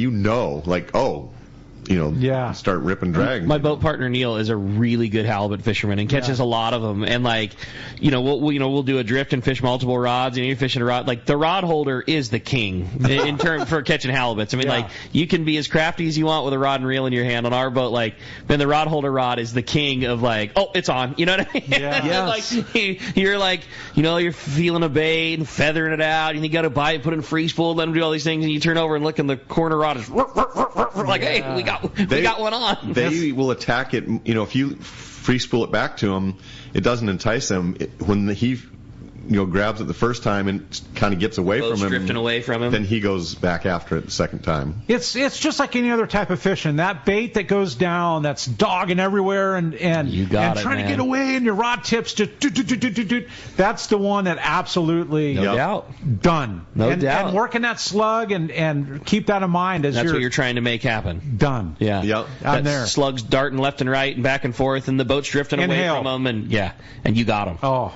start rip and drag. My boat partner Neil is a really good halibut fisherman and catches a lot of them. And we'll do a drift and fish multiple rods, and you're fishing a rod. Like, the rod holder is the king in term for catching halibuts. I mean, you can be as crafty as you want with a rod and reel in your hand. On our boat, then the rod holder rod is the king of it's on. You know what I mean? Yeah. You're feeling a bait and feathering it out, and you got to buy it, put it in free spool, let them do all these things, and you turn over and look, and the corner rod is hey, we got one on. They will attack it. If you free spool it back to them, it doesn't entice them. When he grabs it the first time and kind of gets away from him, drifting away from him, then he goes back after it the second time. It's just like any other type of fishing. That bait that goes down, that's dogging everywhere and trying to get away, and your rod tips just that's the one that absolutely no doubt done. No doubt. And working that slug and keep that in mind as that's what you're trying to make happen. Done. Yeah. Yep. I'm there. Slug's darting left and right and back and forth, and the boat's drifting away from them, and you got them. Oh.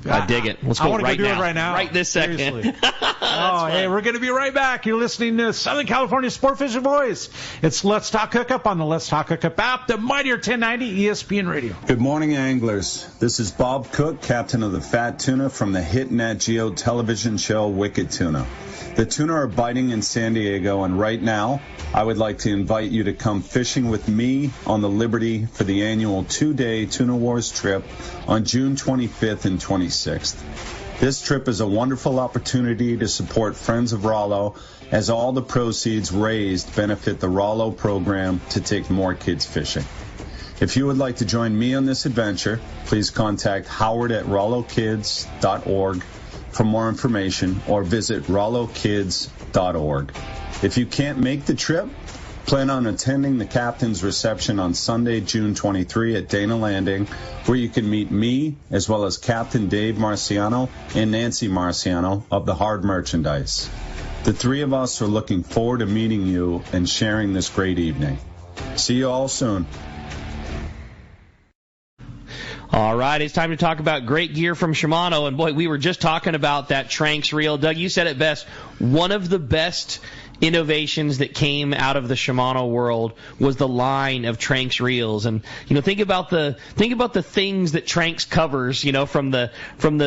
I dig it. Let's go right now. Right this second. Hey, we're going to be right back. You're listening to Southern California Sport Fishing Voice. It's Let's Talk Hookup on the Let's Talk Hookup app, the mightier 1090 ESPN Radio. Good morning, anglers. This is Bob Cook, captain of the Fat Tuna from the hit Nat Geo television show Wicked Tuna. The tuna are biting in San Diego, and right now, I would like to invite you to come fishing with me on the Liberty for the annual 2-day Tuna Wars trip on June 25th and 26th. This trip is a wonderful opportunity to support Friends of Rollo, as all the proceeds raised benefit the Rollo program to take more kids fishing. If you would like to join me on this adventure, please contact Howard at rollokids.org for more information, or visit rollokids.org. If you can't make the trip, plan on attending the captain's reception on Sunday, June 23 at Dana Landing, where you can meet me as well as Captain Dave Marciano and Nancy Marciano of the Hard Merchandise. The three of us are looking forward to meeting you and sharing this great evening. See you all soon. All right, it's time to talk about great gear from Shimano. And boy, we were just talking about that Tranx reel. Doug, you said it best. One of the best innovations that came out of the Shimano world was the line of Tranx reels. And think about the things that Tranx covers, from the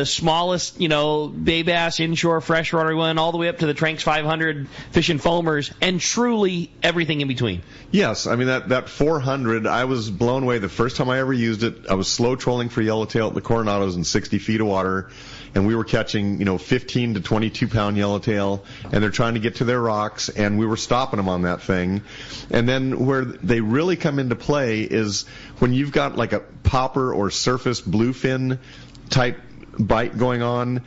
smallest, bay bass inshore freshwater one all the way up to the Tranx 500 fishing foamers, and truly everything in between. Yes, I mean that 400, I was blown away the first time I ever used it. I was slow trolling for yellowtail at the Coronados in 60 feet of water, and we were catching 15 to 22 pound yellowtail, and they're trying to get to their rocks, and we were stopping them on that thing. And then where they really come into play is when you've got like a popper or surface bluefin type bite going on.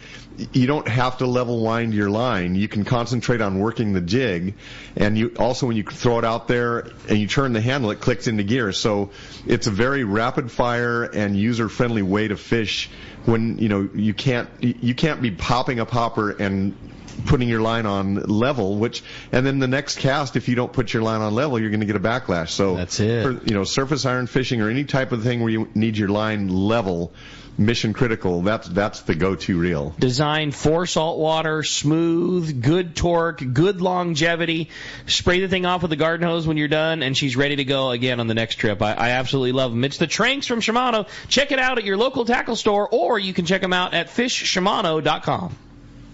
You don't have to level wind your line. You can concentrate on working the jig, and you also, when you throw it out there and you turn the handle, it clicks into gear. So it's a very rapid fire and user friendly way to fish when you can't be popping a popper and putting your line on level, and then the next cast, if you don't put your line on level, you're going to get a backlash. So that's it. For, surface iron fishing or any type of thing where you need your line level, mission critical, that's the go-to reel. Designed for saltwater, smooth, good torque, good longevity. Spray the thing off with a garden hose when you're done, and she's ready to go again on the next trip. I absolutely love them. It's the Tranks from Shimano. Check it out at your local tackle store, or you can check them out at fishshimano.com.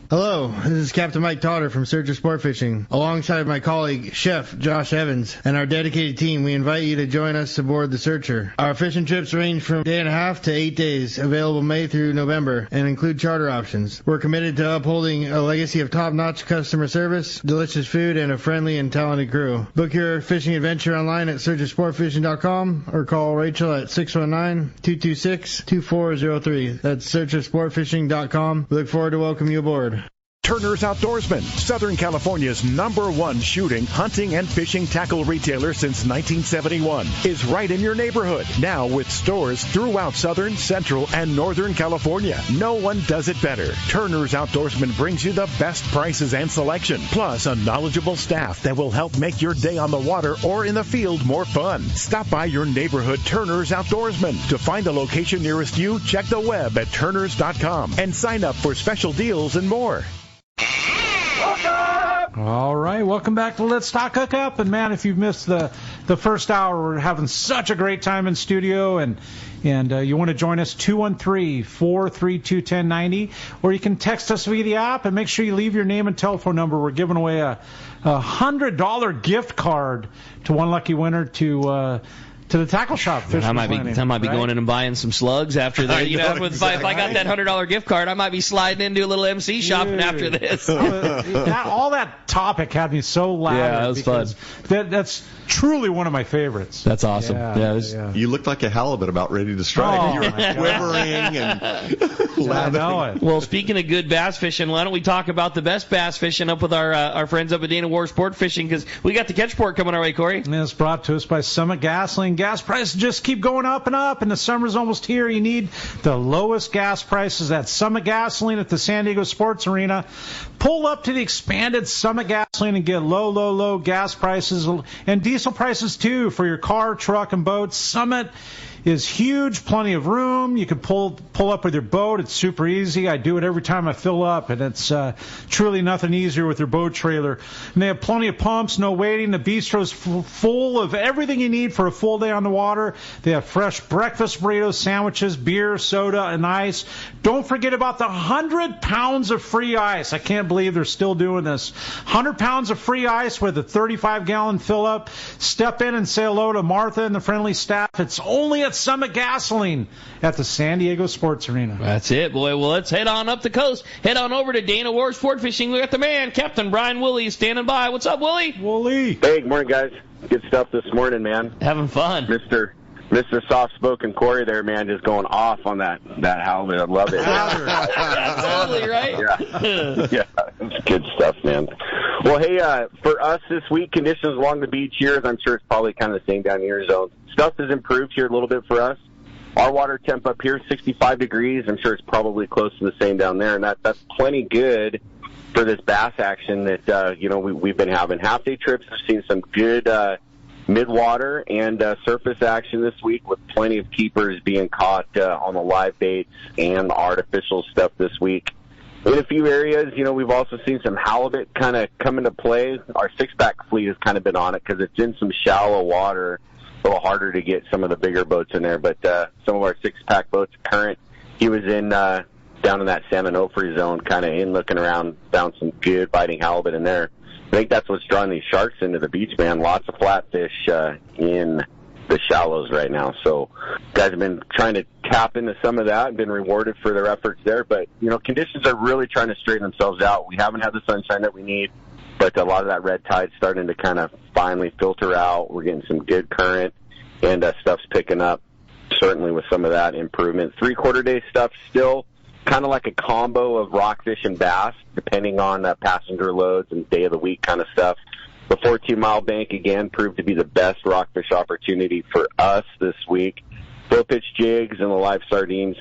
Hello, this is Captain Mike Totter from Searcher Sport Fishing. Alongside my colleague, Chef Josh Evans, and our dedicated team, we invite you to join us aboard the Searcher. Our fishing trips range from 1.5 to 8 days, available May through November, and include charter options. We're committed to upholding a legacy of top-notch customer service, delicious food, and a friendly and talented crew. Book your fishing adventure online at searchersportfishing.com or call Rachel at 619-226-2403. That's searchersportfishing.com. We look forward to welcoming you aboard. Turner's Outdoorsman, Southern California's #1 shooting, hunting, and fishing tackle retailer since 1971, is right in your neighborhood. Now with stores throughout Southern, Central, and Northern California. No one does it better. Turner's Outdoorsman brings you the best prices and selection, plus a knowledgeable staff that will help make your day on the water or in the field more fun. Stop by your neighborhood Turner's Outdoorsman. To find a location nearest you, check the web at turners.com and sign up for special deals and more. All right, welcome back to Let's Talk Hookup. And man, if you've missed the first hour, we're having such a great time in studio, and you want to join us, 213-432-1090, or you can text us via the app, and make sure you leave your name and telephone number. We're giving away a $100 gift card to one lucky winner to the tackle shop. I might be going in and buying some slugs after that. If I got that $100 gift card, I might be sliding into a little MC shopping after this. All that topic had me so loud. Yeah, that was fun. That's truly one of my favorites. That's awesome. You looked like a halibut about ready to strike. You were quivering and laughing. Well, speaking of good bass fishing, why don't we talk about the best bass fishing up with our friends up at Dana War Sport Fishing, because we got the catch port coming our way, Corey. And it's brought to us by Summit Gasoline. Gas prices just keep going up and up, and the summer's almost here. You need the lowest gas prices at Summit Gasoline at the San Diego Sports Arena. Pull up to the expanded Summit Gasoline and get low gas prices and diesel prices too for your car, truck, and boat. Summit is huge, plenty of room. You can pull up with your boat. It's super easy. I do it every time I fill up, and it's truly nothing easier with your boat trailer. And they have plenty of pumps, no waiting. The bistro's full of everything you need for a full day on the water. They have fresh breakfast burritos, sandwiches, beer, soda, and ice. Don't forget about the 100 pounds of free ice. I can't believe they're still doing this. 100 pounds of free ice with a 35-gallon fill-up. Step in and say hello to Martha and the friendly staff. It's only at Summit Gasoline at the San Diego Sports Arena. That's it, boy. Well, let's head on up the coast. Head on over to Dana War Sport Fishing. We got the man, Captain Brian Woolley, standing by. What's up, Woolley? Woolley. Hey, good morning, guys. Good stuff this morning, man. Having fun. Mr. Soft-spoken Corey there, man, just going off on that halibut. I love it. Absolutely, right? Yeah, it's good stuff, man. Well, hey, for us this week, conditions along the beach here, as I'm sure it's probably kind of the same down in your zone. Stuff has improved here a little bit for us. Our water temp up here is 65 degrees. I'm sure it's probably close to the same down there, and that's plenty good for this bass action that we've been having. Half-day trips have seen some good mid-water and surface action this week, with plenty of keepers being caught on the live baits and artificial stuff this week. In a few areas, we've also seen some halibut kind of come into play. Our six-pack fleet has kind of been on it because it's in some shallow water. A little harder to get some of the bigger boats in there, but some of our six-pack boats, Current, he was in down in that San Onofre zone, kind of in looking around, found some good biting halibut in there. I think that's what's drawing these sharks into the beach, man. Lots of flatfish in the shallows right now. So guys have been trying to tap into some of that and been rewarded for their efforts there. But, conditions are really trying to straighten themselves out. We haven't had the sunshine that we need, but a lot of that red tide's starting to kind of finally filter out. We're getting some good current, and stuff's picking up, certainly with some of that improvement. 3/4 day stuff still kind of like a combo of rockfish and bass, depending on passenger loads and day of the week kind of stuff. The 14-mile bank, again, proved to be the best rockfish opportunity for us this week. slow pitch jigs and the live sardines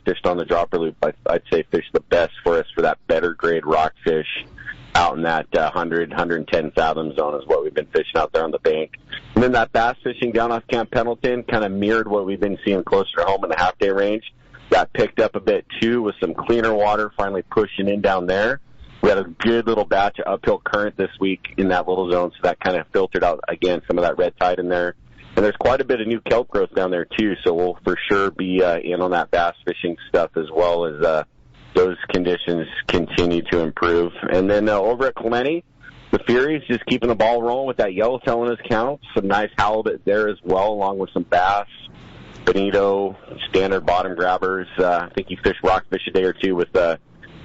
fished on the dropper loop. I'd say fish the best for us for that better grade rockfish out in that 100, 110 fathom zone is what we've been fishing out there on the bank. And then that bass fishing down off Camp Pendleton kind of mirrored what we've been seeing closer to home in the half-day range. Got picked up a bit, too, with some cleaner water finally pushing in down there. We had a good little batch of uphill current this week in that little zone, so that kind of filtered out, again, some of that red tide in there. And there's quite a bit of new kelp growth down there, too, so we'll for sure be in on that bass fishing stuff as well as those conditions continue to improve. And then over at Clemente, the Furies just keeping the ball rolling with that yellowtail in his count. Some nice halibut there as well, along with some bass, bonito, standard bottom grabbers. I think he fished rockfish a day or two with a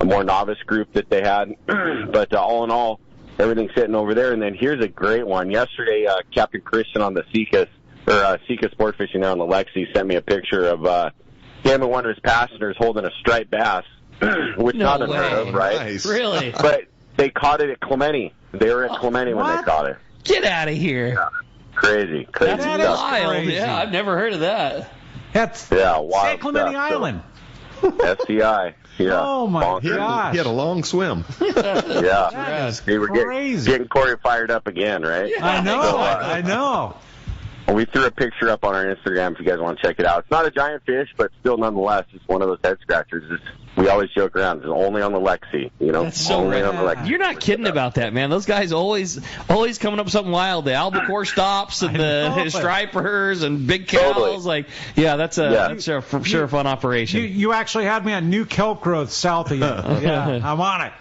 more novice group that they had. But all in all, everything's sitting over there. And then here's a great one. Yesterday, Captain Christian on the Sika Sport Fishing there on the Lexi sent me a picture of him and one of his passengers holding a striped bass, which not unheard of, right? Nice. Really? But they caught it at Clemente. They were at Clemente when they caught it. Get out of here. Yeah. Crazy That's stuff. wild. Crazy. Yeah, I've never heard of that. That's wild San Clemente stuff. Island. SCI. Yeah. Oh, my Bonkers. gosh. He had a long swim. Yeah. That is They were crazy. getting Corey fired up again, right? Yeah, I know. So, I know. we threw a picture up on our Instagram if you guys want to check it out. It's not a giant fish, but still nonetheless, it's one of those head scratchers. We always joke around. It's only on the Lexi, you know. That's so only rad. on the Lexi. You're not kidding about that, man. Those guys always coming up with something wild. The albacore stops and the stripers and big cows. Totally. Like, yeah, that's for sure a fun operation. You actually had me on new kelp growth south of you. Yeah, I'm on it.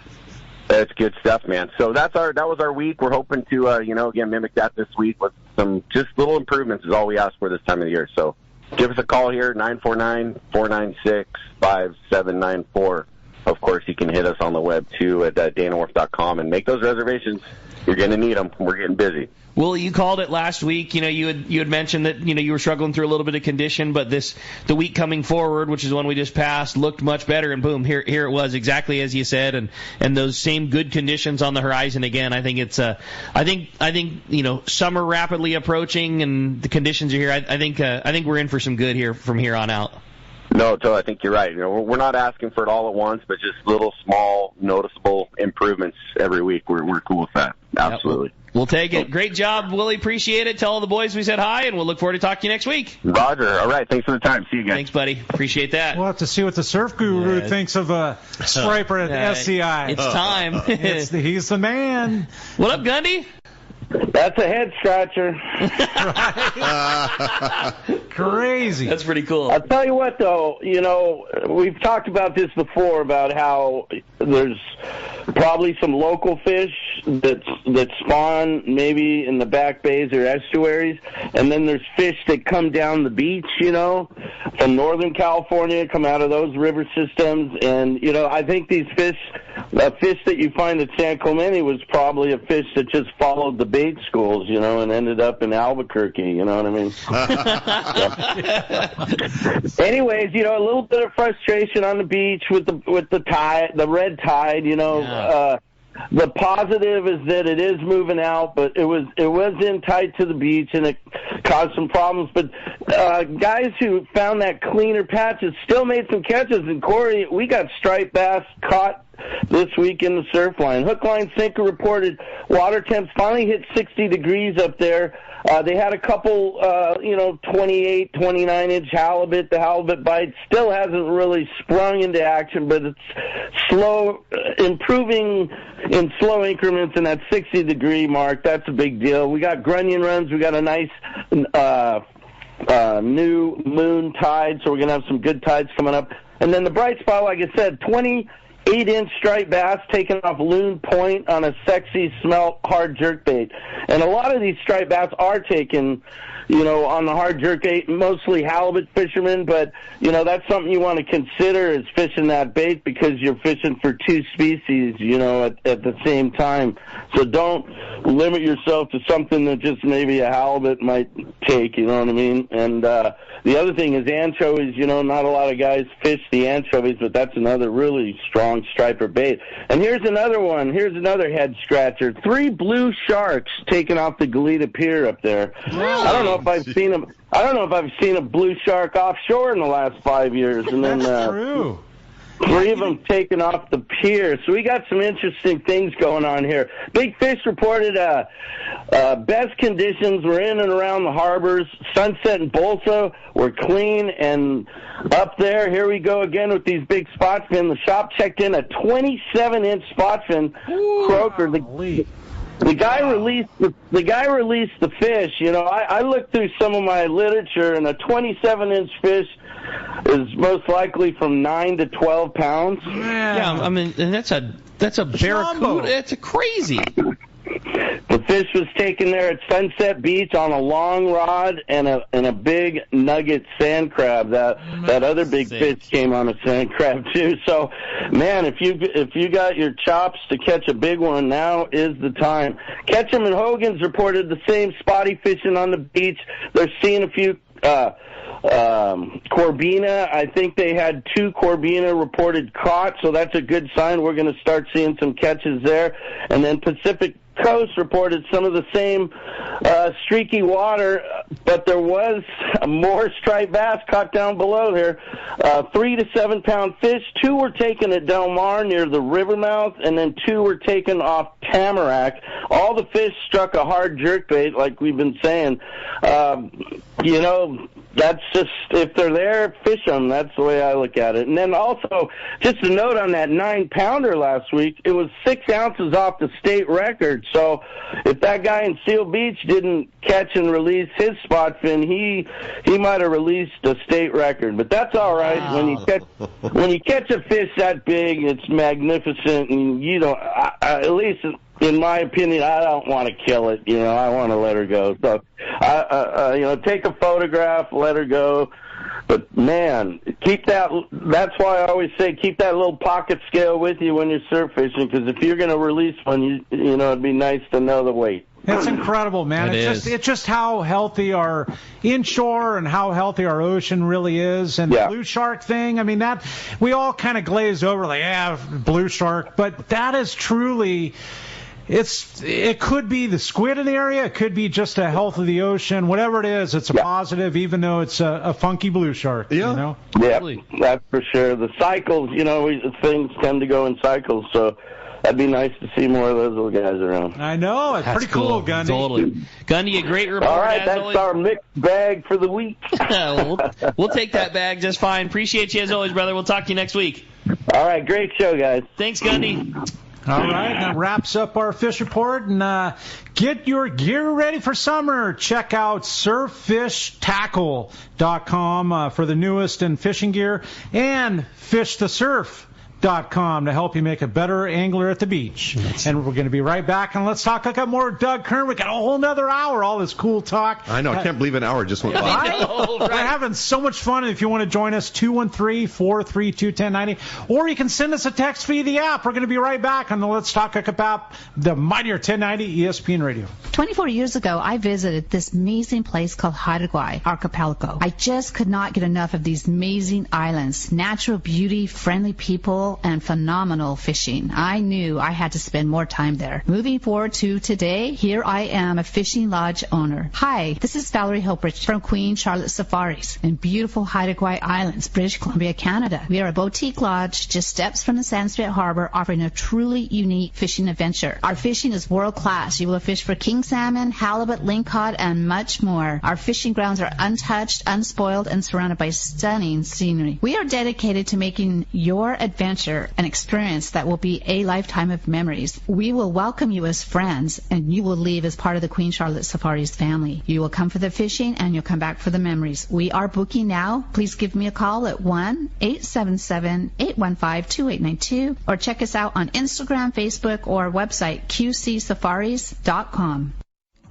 That's good stuff, man. So that was our week. We're hoping to, again, mimic that this week with some just little improvements is all we ask for this time of the year. So give us a call here, 949-496-5794. Of course, you can hit us on the web, too, at danawolf.com and make those reservations. You're going to need them. We're getting busy. Well, you called it last week. You had mentioned that you were struggling through a little bit of condition, but the week coming forward, which is the one we just passed, looked much better. And boom, here it was, exactly as you said, and those same good conditions on the horizon again. I think it's I think summer rapidly approaching, and the conditions are here. I think we're in for some good here from here on out. No, Joe, I think you're right. We're not asking for it all at once, but just little, small, noticeable improvements every week. We're cool with that. Absolutely. Yep. We'll take it. Great job, Willie. Appreciate it. Tell all the boys we said hi, and we'll look forward to talking to you next week. Roger. All right. Thanks for the time. See you guys. Thanks, buddy. Appreciate that. We'll have to see what the surf guru thinks of a striper at SCI. It's time. He's the man. What up, Gundy? That's a head scratcher. Crazy. That's pretty cool. I'll tell you what, though, we've talked about this before, about how there's probably some local fish that spawn maybe in the back bays or estuaries, and then there's fish that come down the beach, from Northern California, come out of those river systems, and, I think these fish, a fish that you find at San Clemente was probably a fish that just followed the bait schools, and ended up in Albuquerque, you know what I mean? Anyways, a little bit of frustration on the beach with the tide, the red tide, The positive is that it is moving out, but it was in tight to the beach, and it caused some problems. But guys who found that cleaner patches still made some catches. And Corey, we got striped bass caught this week in the surf line. Hook, line, sinker reported water temps finally hit 60 degrees up there. They had a couple, 28, 29-inch halibut. The halibut bite still hasn't really sprung into action, but it's slow, improving in slow increments in that 60-degree mark. That's a big deal. We got grunion runs. We got a nice new moon tide, so we're going to have some good tides coming up. And then the bright spot, like I said, 28-inch striped bass taken off Loon Point on a sexy smelt hard jerkbait. And a lot of these striped bass are taken, on the hard jerkbait, mostly halibut fishermen, but, that's something you want to consider is fishing that bait because you're fishing for two species, at the same time. So don't limit yourself to something that just maybe a halibut might take, you know what I mean? And the other thing is anchovies, not a lot of guys fish the anchovies, but that's another really strong long striper bait. And here's another one. Here's another head scratcher. 3 blue sharks taken off the Goleta Pier up there. Really? I don't know if I've seen them. I don't know if I've seen a blue shark offshore in the last 5 years. And then True. 3 of them taken off the pier. So we got some interesting things going on here. Big Fish reported best conditions were in and around the harbors. Sunset and Bolsa were clean and up there. Here we go again with these big spot fin. The shop checked in a 27-inch spot fin croaker. The guy released the fish. You know, I looked through some of my literature, and a 27-inch fish is most likely from 9 to 12 pounds. Yeah, I mean, and that's a barracuda. It's crazy. The fish was taken there at Sunset Beach on a long rod and a big nugget sand crab. That other big fish came on a sand crab too. So, man, if you got your chops to catch a big one, now is the time. Ketchum and Hogan's reported the same spotty fishing on the beach. They're seeing a few Corbina. I think they had 2 Corbina reported caught, so that's a good sign. We're going to start seeing some catches there. And then Pacific Coast reported some of the same streaky water, but there was more striped bass caught down below here. 3 to 7 pound fish. 2 were taken at Del Mar near the river mouth, and then 2 were taken off Tamarack. All the fish struck a hard jerkbait, like we've been saying. You know, that's just, if they're there, fish them. That's the way I look at it. And then also, just a note on that 9-pounder last week, it was 6 ounces off the state record. So if that guy in Seal Beach didn't catch and release his spot fin, he might have released a state record. But that's all right. Wow. When you catch a fish that big, it's magnificent, and you don't, at least in my opinion, I don't want to kill it. You know, I want to let her go. So, you know, take a photograph, let her go. But, man, keep that. That's why I always say keep that little pocket scale with you when you're surf fishing, because if you're going to release one, you know, it'd be nice to know the weight. It's incredible, man. It's just how healthy our inshore and how healthy our ocean really is. And the blue shark thing, I mean, that we all kind of glaze over like, yeah, blue shark. But that is truly... It could be the squid in the area. It could be just a health of the ocean. Whatever it is, it's a positive, even though it's a funky blue shark. Yeah. You know? Yeah, that's for sure. The cycles, you know, things tend to go in cycles, so that'd be nice to see more of those little guys around. I know. It's pretty cool, Gundy. Totally. Gundy, a great report. All right, that's our mixed bag for the week. We'll take that bag just fine. Appreciate you as always, brother. We'll talk to you next week. All right, great show, guys. Thanks, Gundy. All right, that wraps up our fish report. And get your gear ready for summer. Check out surffishtackle.com for the newest in fishing gear, and fishthesurf.com to help you make a better angler at the beach. And we're going to be right back, and let's talk about more Doug Kern. We got a whole nother hour, all this cool talk. I know. I can't believe an hour just went by. We're having so much fun. If you want to join us, 213-432-1090, or you can send us a text via the app. We're going to be right back on the Let's Talk Hookup app, the mightier 1090 ESPN Radio. 24 years ago, I visited this amazing place called Hawaii Archipelago. I just could not get enough of these amazing islands, natural beauty, friendly people, and phenomenal fishing. I knew I had to spend more time there. Moving forward to today, here I am, a fishing lodge owner. Hi, this is Valerie Hopridge from Queen Charlotte Safaris in beautiful Haida Gwaii Islands, British Columbia, Canada. We are a boutique lodge just steps from the Sandspit Harbor, offering a truly unique fishing adventure. Our fishing is world class. You will fish for king salmon, halibut, lingcod, and much more. Our fishing grounds are untouched, unspoiled, and surrounded by stunning scenery. We are dedicated to making your adventure an experience that will be a lifetime of memories. We will welcome you as friends, and you will leave as part of the Queen Charlotte Safaris family. You will come for the fishing, and you'll come back for the memories. We are booking now. Please give me a call at 1-877-815-2892, or check us out on Instagram, Facebook, or website qcsafaris.com.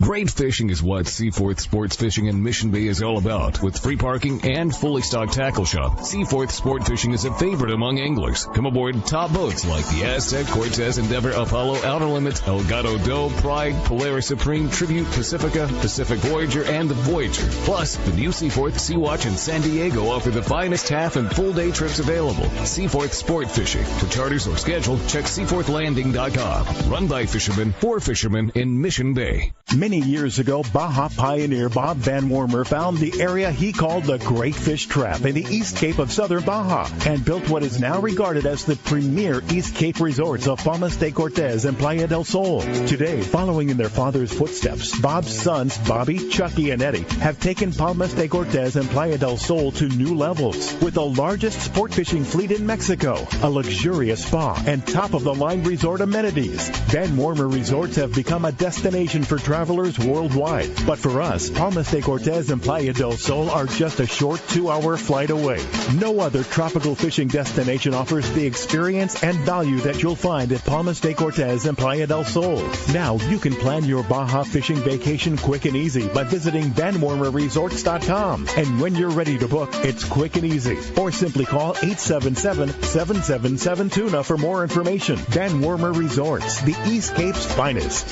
Great fishing is what Seaforth Sports Fishing in Mission Bay is all about. With free parking and fully stocked tackle shop, Seaforth Sport Fishing is a favorite among anglers. Come aboard top boats like the Aztec, Cortez, Endeavor, Apollo, Outer Limits, Elgato Doe, Pride, Polaris Supreme, Tribute, Pacifica, Pacific Voyager, and the Voyager. Plus, the new Seaforth Sea-Watch in San Diego offer the finest half and full day trips available. Seaforth Sport Fishing. For charters or schedule, check seaforthlanding.com. Run by fishermen for fishermen in Mission Bay. Many years ago, Baja pioneer Bob Van Wormer found the area he called the Great Fish Trap in the East Cape of southern Baja and built what is now regarded as the premier East Cape resorts of Palmas de Cortez and Playa del Sol. Today, following in their father's footsteps, Bob's sons, Bobby, Chucky, and Eddie, have taken Palmas de Cortez and Playa del Sol to new levels with the largest sport fishing fleet in Mexico, a luxurious spa, and top-of-the-line resort amenities. Van Wormer Resorts have become a destination for travelers worldwide. But for us, Palmas de Cortez and Playa del Sol are just a short 2-hour flight away. No other tropical fishing destination offers the experience and value that you'll find at Palmas de Cortez and Playa del Sol. Now you can plan your Baja fishing vacation quick and easy by visiting VanWormerResorts.com. And when you're ready to book, it's quick and easy. Or simply call 877-777-TUNA for more information. Van Wormer Resorts, the East Cape's finest.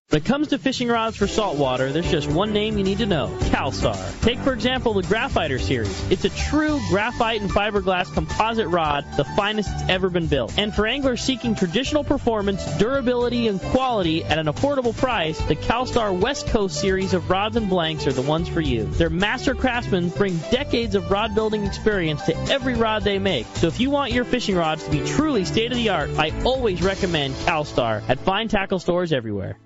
When it comes to fishing rods for saltwater, there's just one name you need to know, CalStar. Take, for example, the Graphiter series. It's a true graphite and fiberglass composite rod, the finest it's ever been built. And for anglers seeking traditional performance, durability, and quality at an affordable price, the CalStar West Coast series of rods and blanks are the ones for you. Their master craftsmen bring decades of rod building experience to every rod they make. So if you want your fishing rods to be truly state-of-the-art, I always recommend CalStar at fine tackle stores everywhere.